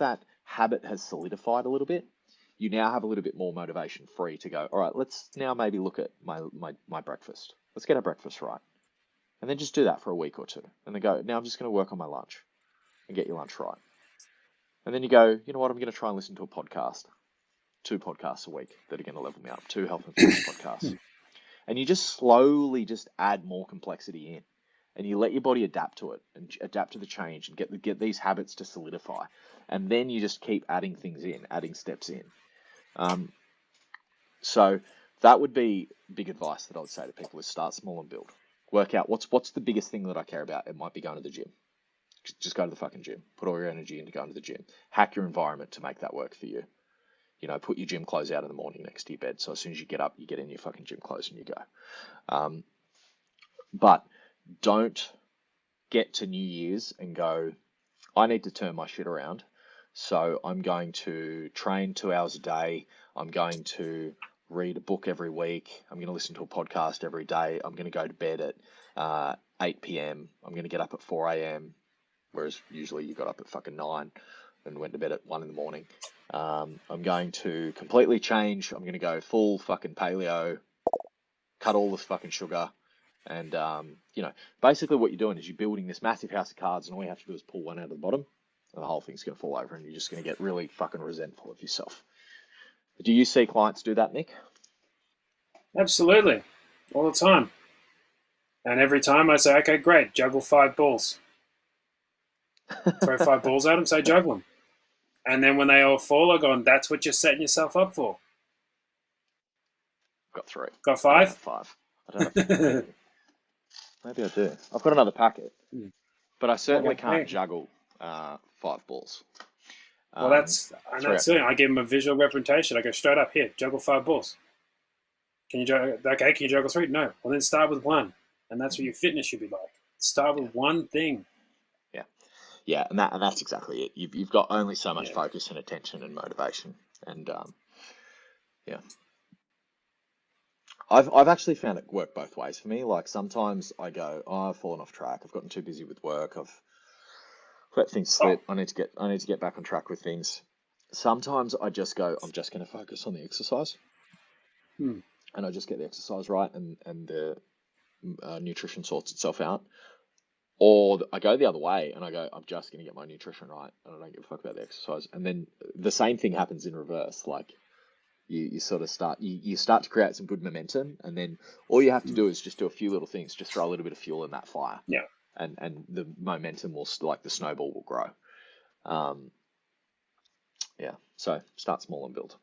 [SPEAKER 1] that habit has solidified a little bit, you now have a little bit more motivation free to go, all right, let's now maybe look at my breakfast. Let's get our breakfast right. And then just do that for a week or two. And then go, now I'm just going to work on my lunch and get your lunch right. And then you go, you know what, I'm going to try and listen to a podcast. 2 podcasts a week that are going to level me up. 2 health and fitness podcasts. And you just slowly just add more complexity in. And you let your body adapt to it and adapt to the change and get these habits to solidify. And then you just keep adding things in, adding steps in. So that would be big advice that I would say to people is start small and build. Work out what's the biggest thing that I care about. It might be going to the gym. Just go to the fucking gym. Put all your energy into going to the gym. Hack your environment to make that work for you. Put your gym clothes out in the morning next to your bed. So as soon as you get up, you get in your fucking gym clothes and you go. But don't get to New Year's and go, I need to turn my shit around. So I'm going to train 2 hours a day. I'm going to read a book every week. I'm going to listen to a podcast every day. I'm going to go to bed at 8 p.m. I'm going to get up at 4 a.m. Whereas usually you got up at fucking 9 and went to bed at 1 in the morning. I'm going to completely change. I'm going to go full fucking paleo, cut all this fucking sugar. And, basically what you're doing is you're building this massive house of cards and all you have to do is pull one out of the bottom and the whole thing's going to fall over and you're just going to get really fucking resentful of yourself. Do you see clients do that, Mick?
[SPEAKER 2] Absolutely. All the time. And every time I say, okay, great, juggle 5 balls. Throw 5 balls at them, say juggle them. And then when they all fall, I go, and that's what you're setting yourself up for.
[SPEAKER 1] Got 3.
[SPEAKER 2] Got 5?
[SPEAKER 1] 5. I don't have maybe I do. I've got another packet. But I certainly can't juggle 5 balls.
[SPEAKER 2] Well, that's it. I give them a visual representation. I go straight up here, juggle 5 balls. Can you juggle 3? No. Well, then start with 1. And that's what your fitness should be like. Start with one thing.
[SPEAKER 1] Yeah, and that's exactly it. You've got only so much focus and attention and motivation, and I've actually found it work both ways for me. Like sometimes I go, oh, I've fallen off track. I've gotten too busy with work. I've let things slip. I need to get back on track with things. Sometimes I just go, I'm just going to focus on the exercise, and I just get the exercise right, and the nutrition sorts itself out. Or I go the other way and I go, I'm just going to get my nutrition right and I don't give a fuck about the exercise. And then the same thing happens in reverse. Like you sort of start to create some good momentum and then all you have to do is just do a few little things, just throw a little bit of fuel in that fire.
[SPEAKER 2] Yeah.
[SPEAKER 1] And the momentum will, like the snowball will grow. So start small and build.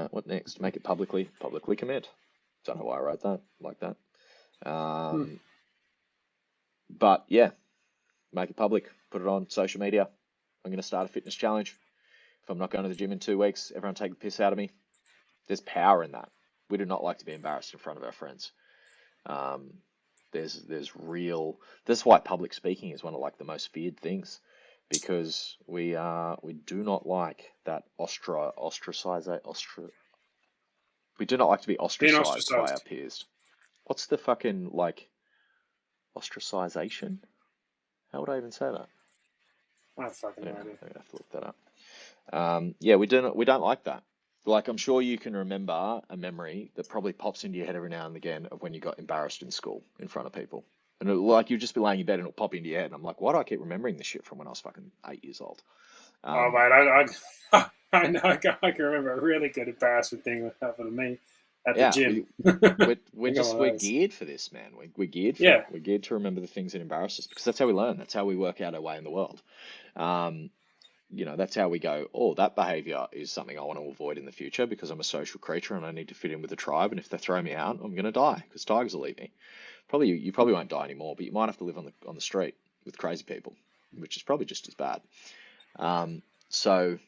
[SPEAKER 1] What next? Make it publicly commit. Don't know why I wrote that like that. But yeah, make it public, put it on social media. I'm going to start a fitness challenge. If I'm not going to the gym in 2 weeks, everyone take the piss out of me. There's power in that. We do not like to be embarrassed in front of our friends. There's real. That's why public speaking is one of like the most feared things, because we do not like that we do not like to be
[SPEAKER 2] Being
[SPEAKER 1] ostracized by our
[SPEAKER 2] ostracized.
[SPEAKER 1] peers. What's the fucking like ostracization? How would I even say that?
[SPEAKER 2] I have fucking no
[SPEAKER 1] I'm
[SPEAKER 2] idea.
[SPEAKER 1] gonna have to look that up. Yeah, we don't like that. Like, I'm sure you can remember a memory that probably pops into your head every now and again of when you got embarrassed in school in front of people. And like, you'd just be laying in bed and it'll pop into your head. And I'm like, why do I keep remembering this shit from when I was fucking 8 years old?
[SPEAKER 2] Oh, mate, I know. I can remember a really good embarrassment thing that happened to me at the
[SPEAKER 1] Yeah,
[SPEAKER 2] gym.
[SPEAKER 1] we're geared for this, man. We're geared for
[SPEAKER 2] Yeah.
[SPEAKER 1] it. We're geared to remember the things that embarrass us, because that's how we learn. That's how we work out our way in the world. That's how we go, oh, that behavior is something I want to avoid in the future because I'm a social creature and I need to fit in with the tribe. And if they throw me out, I'm going to die because tigers will eat me. You probably won't die anymore, but you might have to live on the street with crazy people, which is probably just as bad. So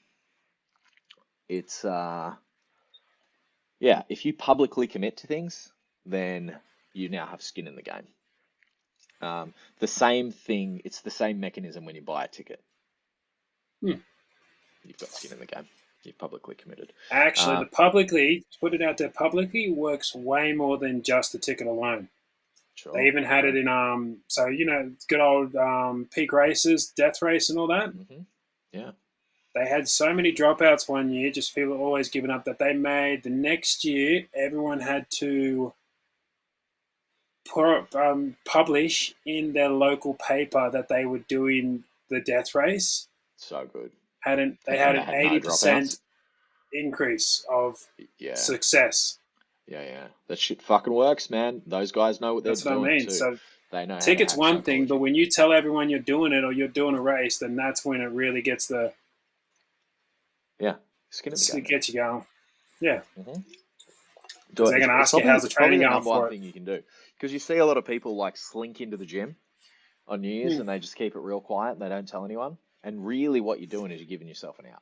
[SPEAKER 1] it's, if you publicly commit to things, then you now have skin in the game. The same thing, it's the same mechanism when you buy a ticket. You've got skin in the game. You've publicly committed.
[SPEAKER 2] Actually, put it out there publicly works way more than just the ticket alone.
[SPEAKER 1] Sure.
[SPEAKER 2] They even had it in good old peak races, death race, and all that.
[SPEAKER 1] Mm-hmm. Yeah.
[SPEAKER 2] They had so many dropouts one year, just people always giving up, that they made the next year everyone had to publish in their local paper that they were doing the death race.
[SPEAKER 1] So good.
[SPEAKER 2] They had an 80%
[SPEAKER 1] no
[SPEAKER 2] increase of success.
[SPEAKER 1] Yeah. That shit fucking works, man. Those guys know what they're doing. That's what I mean. Too.
[SPEAKER 2] So
[SPEAKER 1] they know.
[SPEAKER 2] Tickets one thing, but when you tell everyone you're doing it or you're doing a race, then that's when it really gets the
[SPEAKER 1] skin in the game.
[SPEAKER 2] Get you going. Yeah.
[SPEAKER 1] Mm-hmm.
[SPEAKER 2] They're going to ask you how's the training going for it.
[SPEAKER 1] It's probably the number one thing you can do, because you see a lot of people like slink into the gym on New Year's and they just keep it real quiet. They don't tell anyone. And really what you're doing is you're giving yourself an out.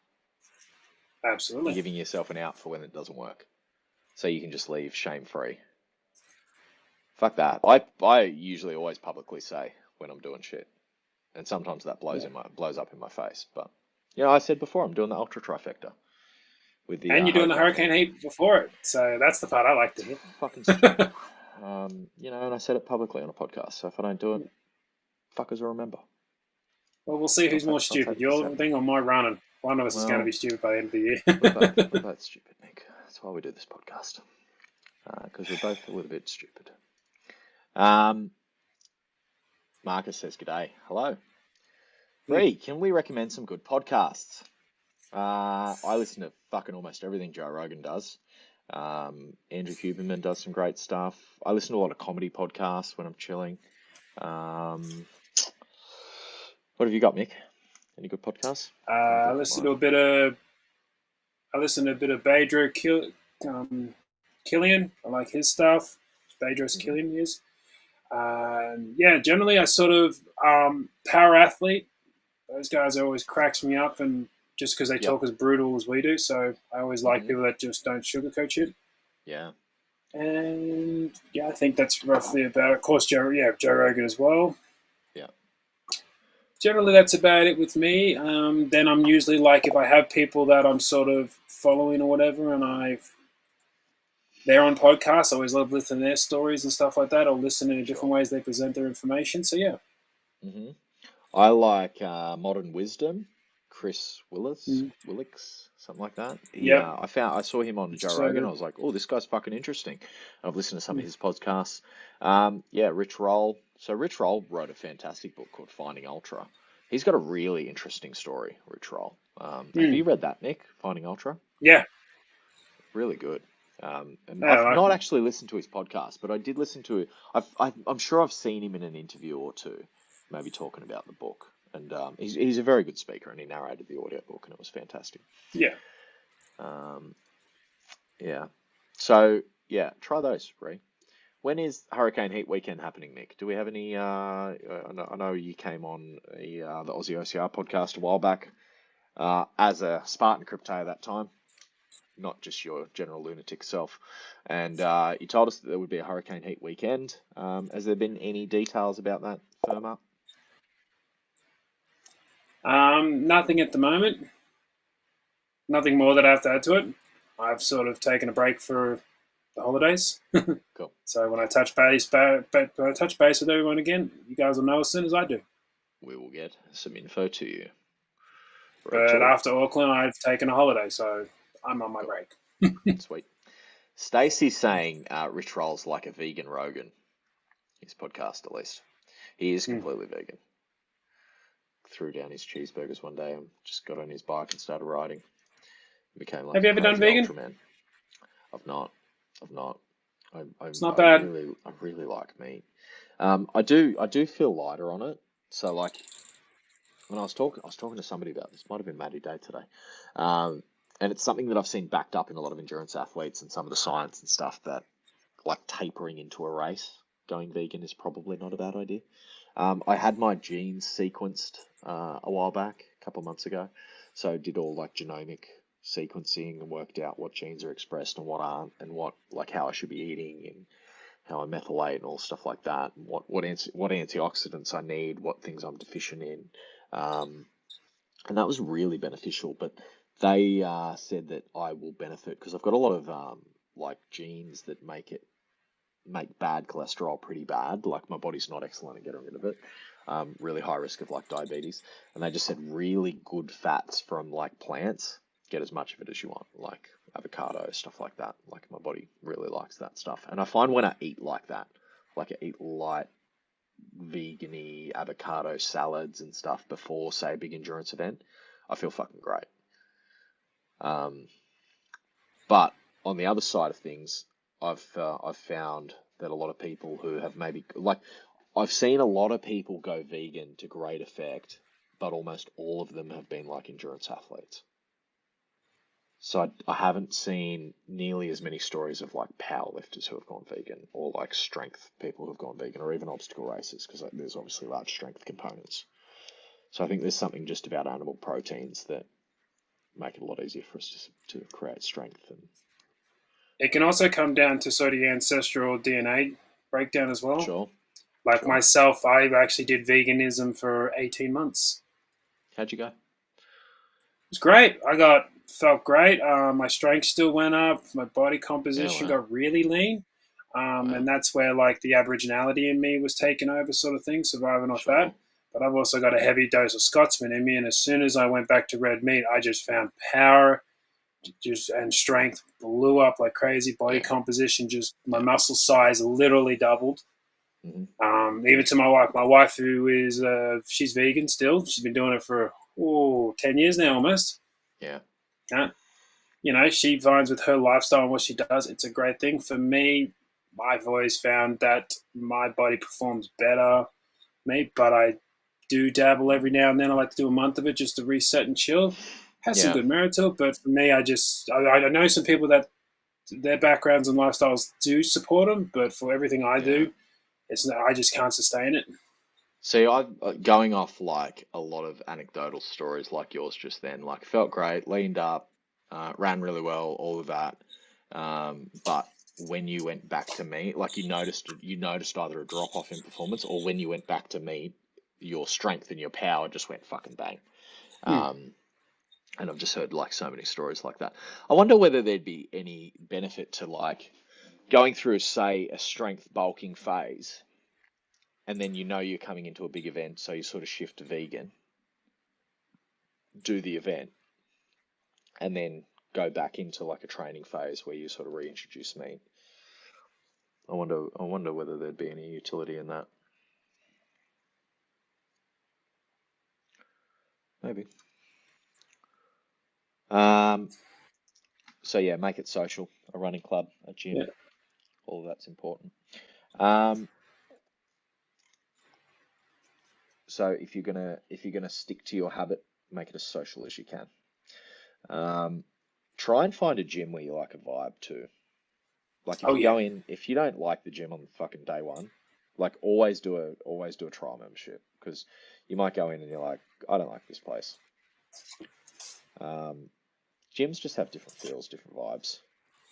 [SPEAKER 2] Absolutely.
[SPEAKER 1] You're giving yourself an out for when it doesn't work. So you can just leave shame-free. Fuck that. I usually always publicly say when I'm doing shit. And sometimes that blows up in my face. But, I said before, I'm doing the ultra trifecta.
[SPEAKER 2] And you're doing the hurricane heat before it. So that's the part I like to hear.
[SPEAKER 1] Fucking stupid. And I said it publicly on a podcast. So if I don't do it, fuckers will remember.
[SPEAKER 2] Well, we'll see who's more stupid, your thing or my running. One of us is going to be stupid by the end of the year.
[SPEAKER 1] We're both stupid, Mick. That's why we do this podcast. Because we're both a little bit stupid. Marcus says, "G'day, hello. Bree, can we recommend some good podcasts?" I listen to fucking almost everything Joe Rogan does. Andrew Huberman does some great stuff. I listen to a lot of comedy podcasts when I'm chilling. What have you got, Mick? Any good podcasts?
[SPEAKER 2] I listen to a bit of Badro Killian. I like his stuff. Badros Killian is. Generally I sort of power athlete. Those guys always cracks me up, and just because they talk as brutal as we do, so I always like people that just don't sugarcoat shit.
[SPEAKER 1] Yeah.
[SPEAKER 2] And I think that's roughly about it. Of course, Joe Rogan as well. Yeah. Generally, that's about it with me. Then I'm usually like, if I have people that I'm sort of following or whatever, and they're on podcasts, I always love listening to their stories and stuff like that, or listening to different ways they present their information. So yeah.
[SPEAKER 1] Mm-hmm. I like Modern Wisdom, Chris Willis, something like that. I saw him on Joe Rogan. I was like, oh, this guy's fucking interesting. And I've listened to some of his podcasts. Rich Roll. So Rich Roll wrote a fantastic book called Finding Ultra. He's got a really interesting story, Rich Roll. Have you read that, Mick? Finding Ultra?
[SPEAKER 2] Yeah.
[SPEAKER 1] Really good. I've not actually listened to his podcast, but I did listen to it. I'm sure I've seen him in an interview or two, maybe talking about the book. And he's a very good speaker, and he narrated the audiobook, and it was fantastic.
[SPEAKER 2] Yeah.
[SPEAKER 1] So, try those, Bree. When is Hurricane Heat Weekend happening, Mick? Do we have any? I know you came on the Aussie OCR podcast a while back as a Spartan crypto at that time, not just your general lunatic self. And you told us that there would be a Hurricane Heat Weekend. Has there been any details about that firm up?
[SPEAKER 2] Nothing at the moment. Nothing more that I have to add to it. I've sort of taken a break for the holidays.
[SPEAKER 1] Cool.
[SPEAKER 2] So when I touch base with everyone again, you guys will know as soon as I do.
[SPEAKER 1] We will get some info to you.
[SPEAKER 2] But after Auckland, I've taken a holiday, so I'm on my break.
[SPEAKER 1] Sweet. Stacey's saying Rich Roll's like a vegan Rogan. His podcast, at least. He is completely vegan. Threw down his cheeseburgers one day and just got on his bike and started riding. Became like
[SPEAKER 2] Have you ever done vegan?
[SPEAKER 1] Ultraman. I've not.
[SPEAKER 2] It's not bad.
[SPEAKER 1] I really like meat. I do feel lighter on it. So like when I was talking to somebody about this, might have been Matty Day today. And it's something that I've seen backed up in a lot of endurance athletes and some of the science and stuff, that like tapering into a race, going vegan is probably not a bad idea. I had my genes sequenced a while back, a couple of months ago. So I did all like genomic sequencing and worked out what genes are expressed and what aren't, and what, like, how I should be eating and how I methylate and all stuff like that, and what antioxidants I need, what things I'm deficient in, and that was really beneficial. But they said that I will benefit because I've got a lot of like genes that make bad cholesterol pretty bad. Like my body's not excellent at getting rid of it. Really high risk of like diabetes. And they just said really good fats from like plants. Get as much of it as you want, like avocado, stuff like that. Like my body really likes that stuff. And I find when I eat like that, like I eat light, vegan-y avocado salads and stuff before, say, a big endurance event, I feel fucking great. But on the other side of things, I've found that a lot of people who have maybe, like, I've seen a lot of people go vegan to great effect, but almost all of them have been like endurance athletes. So I haven't seen nearly as many stories of like powerlifters who have gone vegan, or like strength people who have gone vegan, or even obstacle racers, because like, there's obviously large strength components. So I think there's something just about animal proteins that make it a lot easier for us to create strength. And
[SPEAKER 2] it can also come down to sort of your ancestral DNA breakdown as well.
[SPEAKER 1] Sure.
[SPEAKER 2] Myself, I actually did veganism for 18 months.
[SPEAKER 1] How'd you go? It
[SPEAKER 2] was great. Felt great. My strength still went up. My body composition got really lean. And that's where like the Aboriginality in me was taken over, sort of thing, surviving off that. But I've also got a heavy dose of Scotsman in me. And as soon as I went back to red meat, I just found power and strength blew up like crazy. Body composition, just my muscle size literally doubled.
[SPEAKER 1] Mm-hmm.
[SPEAKER 2] Even to my wife who is, she's vegan still. She's been doing it for 10 years now almost.
[SPEAKER 1] Yeah.
[SPEAKER 2] You know, she finds with her lifestyle and what she does, it's a great thing. For me, I've always found that my body performs better, but I do dabble every now and then. I like to do a month of it just to reset and chill. Has some good merit to it, but for me, I know some people that their backgrounds and lifestyles do support them, but for everything I do, I just can't sustain it.
[SPEAKER 1] See, I'm going off like a lot of anecdotal stories like yours just then. Like, felt great, leaned up, ran really well, all of that. But when you went back to meat, like you noticed either a drop off in performance, or when you went back to meat, your strength and your power just went fucking bang. And I've just heard like so many stories like that. I wonder whether there'd be any benefit to like going through, say, a strength bulking phase, and then you're coming into a big event, so you sort of shift to vegan, do the event, and then go back into like a training phase where you sort of reintroduce meat. I wonder whether there'd be any utility in that. Maybe. So yeah, make it social. A running club, a gym, all of that's important. So if you're gonna stick to your habit, make it as social as you can. Try and find a gym where you like a vibe too. Like if
[SPEAKER 2] Oh
[SPEAKER 1] you
[SPEAKER 2] yeah.
[SPEAKER 1] go in, if you don't like the gym on fucking day one, like always do a trial membership, because you might go in and you're like, I don't like this place. Gyms just have different feels, different vibes.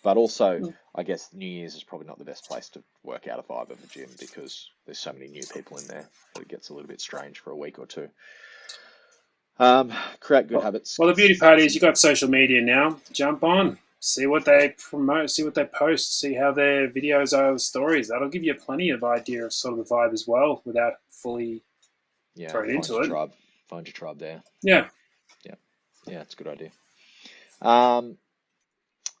[SPEAKER 1] But also, I guess New Year's is probably not the best place to work out a vibe of a gym, because there's so many new people in there that it gets a little bit strange for a week or two. Create good habits.
[SPEAKER 2] Well, the beauty part is you got social media now. Jump on, see what they promote, see what they post, see how their videos are, the stories. That'll give you plenty of idea of sort of the vibe as well, without fully thrown into it.
[SPEAKER 1] Find your tribe there.
[SPEAKER 2] Yeah.
[SPEAKER 1] Yeah, it's a good idea.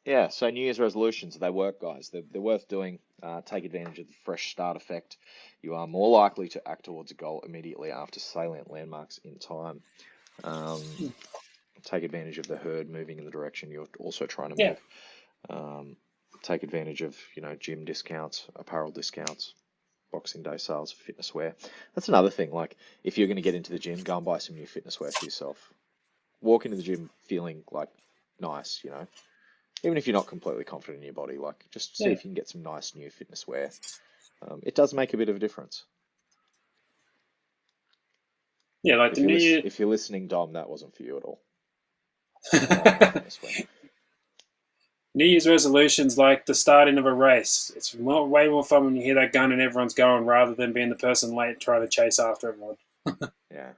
[SPEAKER 1] Yeah, so New Year's resolutions, they work, guys. They're worth doing. Take advantage of the fresh start effect. You are more likely to act towards a goal immediately after salient landmarks in time. Take advantage of the herd moving in the direction you're also trying to move. Take advantage of, gym discounts, apparel discounts, Boxing Day sales of fitness wear. That's another thing. Like, if you're going to get into the gym, go and buy some new fitness wear for yourself. Walk into the gym feeling like nice, even if you're not completely confident in your body, like just see if you can get some nice new fitness wear. It does make a bit of a difference.
[SPEAKER 2] Yeah, like the New Year.
[SPEAKER 1] If you're listening, Dom, that wasn't for you at all.
[SPEAKER 2] New Year's resolutions like the starting of a race. It's way more fun when you hear that gun and everyone's going, rather than being the person late trying to chase after everyone.
[SPEAKER 1] Yeah,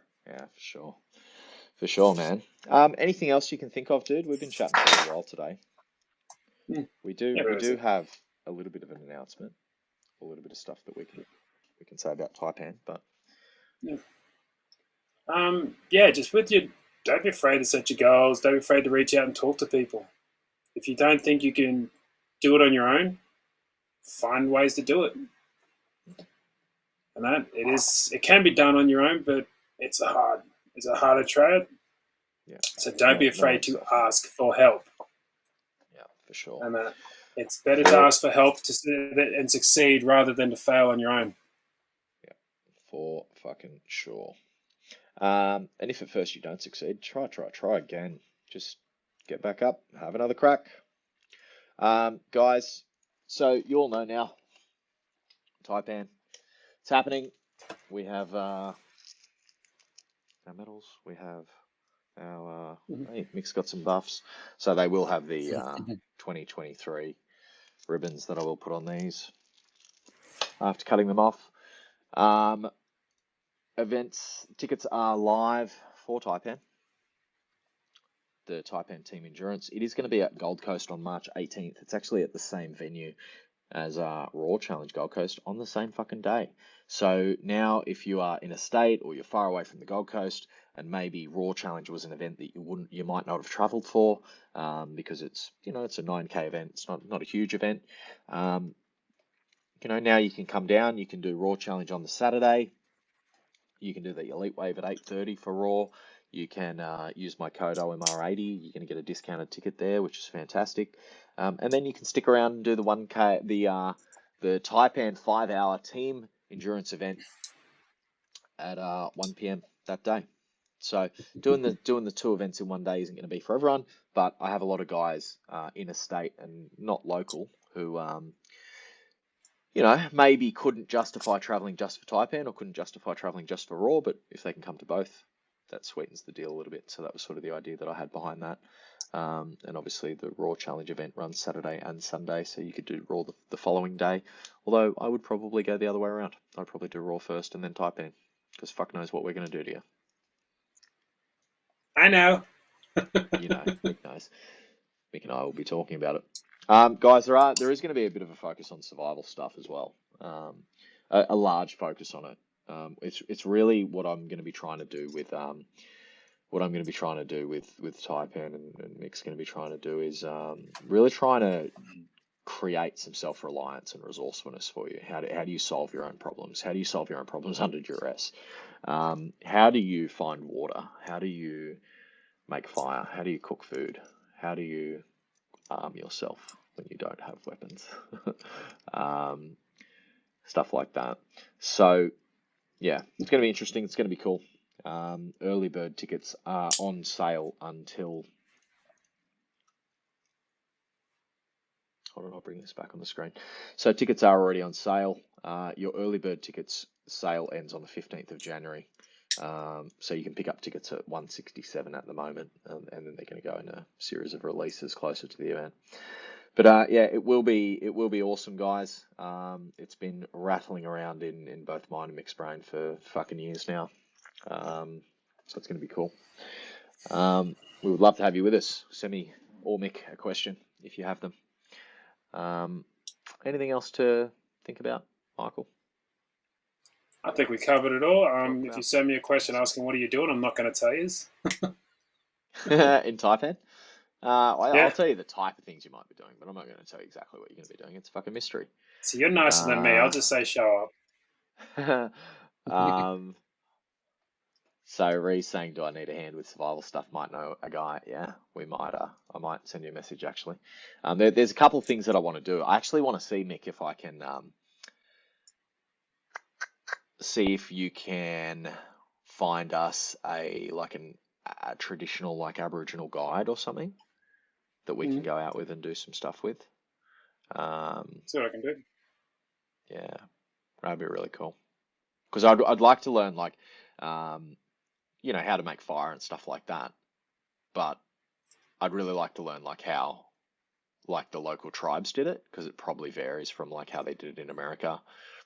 [SPEAKER 1] for sure, man. Anything else you can think of, dude? We've been chatting for a while today. We do have a little bit of an announcement, a little bit of stuff that we can say about Taipan, but
[SPEAKER 2] just with your, don't be afraid to set your goals. Don't be afraid to reach out and talk to people. If you don't think you can do it on your own, find ways to do it. And it can be done on your own, but it's a harder trade.
[SPEAKER 1] Yeah.
[SPEAKER 2] So don't be afraid to ask for help.
[SPEAKER 1] Yeah, for sure.
[SPEAKER 2] And it's better to ask for help and succeed rather than to fail on your own.
[SPEAKER 1] Yeah, for fucking sure. And if at first you don't succeed, try again. Just get back up, have another crack. Guys, so you all know now, Taipan, it's happening. We have our medals. We have our hey, Mick's got some buffs, so they will have the 2023 ribbons that I will put on these after cutting them off. Events tickets are live for Taipan, the Taipan Team Endurance. It is going to be at Gold Coast on March 18th. It's actually at the same venue as Raw Challenge Gold Coast on the same fucking day. So now if you are in a state or you're far away from the Gold Coast, and maybe Raw Challenge was an event that you might not have traveled for, because it's it's a 9K event. It's not a huge event. Now you can come down. You can do Raw Challenge on the Saturday. You can do the Elite Wave at 8:30 for Raw. You can use my code OMR80. You're going to get a discounted ticket there, which is fantastic. And then you can stick around and do the 1K, the Taipan 5-hour team endurance event at 1 p.m. that day. So doing the two events in one day isn't going to be for everyone, but I have a lot of guys in a state and not local who maybe couldn't justify traveling just for Taipan or couldn't justify traveling just for Raw, but if they can come to both, that sweetens the deal a little bit. So that was sort of the idea that I had behind that. And obviously the Raw Challenge event runs Saturday and Sunday, so you could do Raw the following day. Although I would probably go the other way around. I'd probably do Raw first and then Taipan, because fuck knows what we're going to do to you.
[SPEAKER 2] I know.
[SPEAKER 1] Mick knows. Mick and I will be talking about it. Guys, there is going to be a bit of a focus on survival stuff as well. A large focus on it. It's really what I'm going to be trying to do with Taipan, and Mick's going to be trying to do is really trying to create some self-reliance and resourcefulness for you. How do you solve your own problems? How do you solve your own problems under duress? How do you find water? How do you make fire? How do you cook food? How do you arm yourself when you don't have weapons? Stuff like that. So yeah, it's going to be interesting. It's going to be cool. Early bird tickets are on sale until Hold on, I'll bring this back on the screen. So tickets are already on sale. Your early bird tickets sale ends on the 15th of January. So you can pick up tickets at 167 at the moment, and then they're going to go in a series of releases closer to the event. But yeah, it will be awesome, guys. It's been rattling around in both mine and Mick's brain for fucking years now. So it's going to be cool. We would love to have you with us. Send me or Mick a question if you have them. Anything else to think about, Michael?
[SPEAKER 2] I think we covered it all. If you send me a question asking what are you doing, I'm not going to tell you.
[SPEAKER 1] In Taipan? I'll tell you the type of things you might be doing, but I'm not going to tell you exactly what you're going to be doing. It's a fucking mystery.
[SPEAKER 2] So you're nicer than me. I'll just say show
[SPEAKER 1] up. So Ree's saying, do I need a hand with survival stuff? Might know a guy. Yeah, we might. I might send you a message, actually. There's a couple of things that I want to do. I actually want to see, Mick, if I can see if you can find us a traditional like Aboriginal guide or something that we can go out with and do some stuff with.
[SPEAKER 2] See what I can do.
[SPEAKER 1] Yeah, that'd be really cool. Because I'd like to learn like how to make fire and stuff like that. But I'd really like to learn like how like the local tribes did it, because it probably varies from like how they did it in America,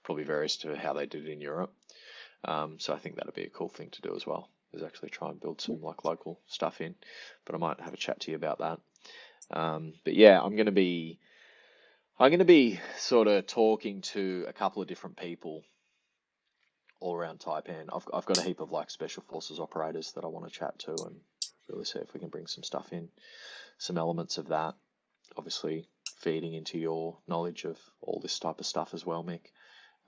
[SPEAKER 1] probably varies to how they did it in Europe. So I think that'd be a cool thing to do as well, is actually try and build some like local stuff in. But I might have a chat to you about that. But yeah, I'm gonna be sort of talking to a couple of different people all around Taipan. I've got a heap of like special forces operators that I want to chat to and really see if we can bring some stuff in, some elements of that. Obviously, feeding into your knowledge of all this type of stuff as well, Mick.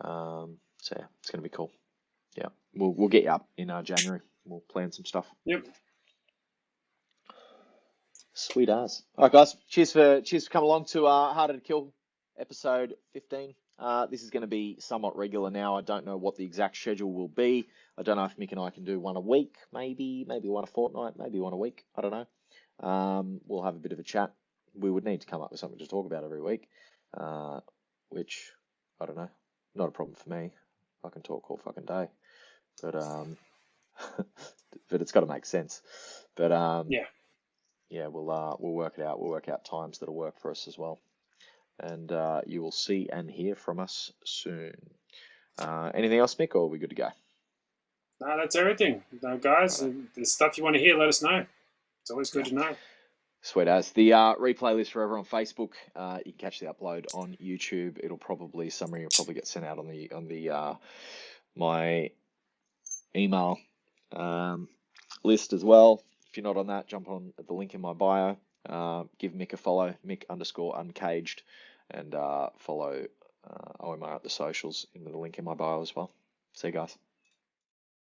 [SPEAKER 1] So yeah, it's going to be cool. Yeah, we'll get you up in January. We'll plan some stuff.
[SPEAKER 2] Yep.
[SPEAKER 1] Sweet as. All right, guys. Cheers for coming along to Harder to Kill episode 15. This is going to be somewhat regular now. I don't know what the exact schedule will be. I don't know if Mick and I can do one a week, maybe one a fortnight, maybe one a week. I don't know. We'll have a bit of a chat. We would need to come up with something to talk about every week, which, I don't know, not a problem for me. I can talk all fucking day, but but it's got to make sense. But yeah, we'll work it out. We'll work out times that'll work for us as well, and you will see and hear from us soon. Anything else, Mick, or are we good to go?
[SPEAKER 2] No, that's everything. No, guys, the stuff you want to hear, let us know. It's always good to know.
[SPEAKER 1] Sweet as. The replay list forever on Facebook. You can catch the upload on YouTube. Summary will probably get sent out on the my email list as well. If you're not on that, jump on at the link in my bio. Give Mick a follow, Mick_Uncaged, and follow OMR at the socials in the link in my bio as well. See you guys.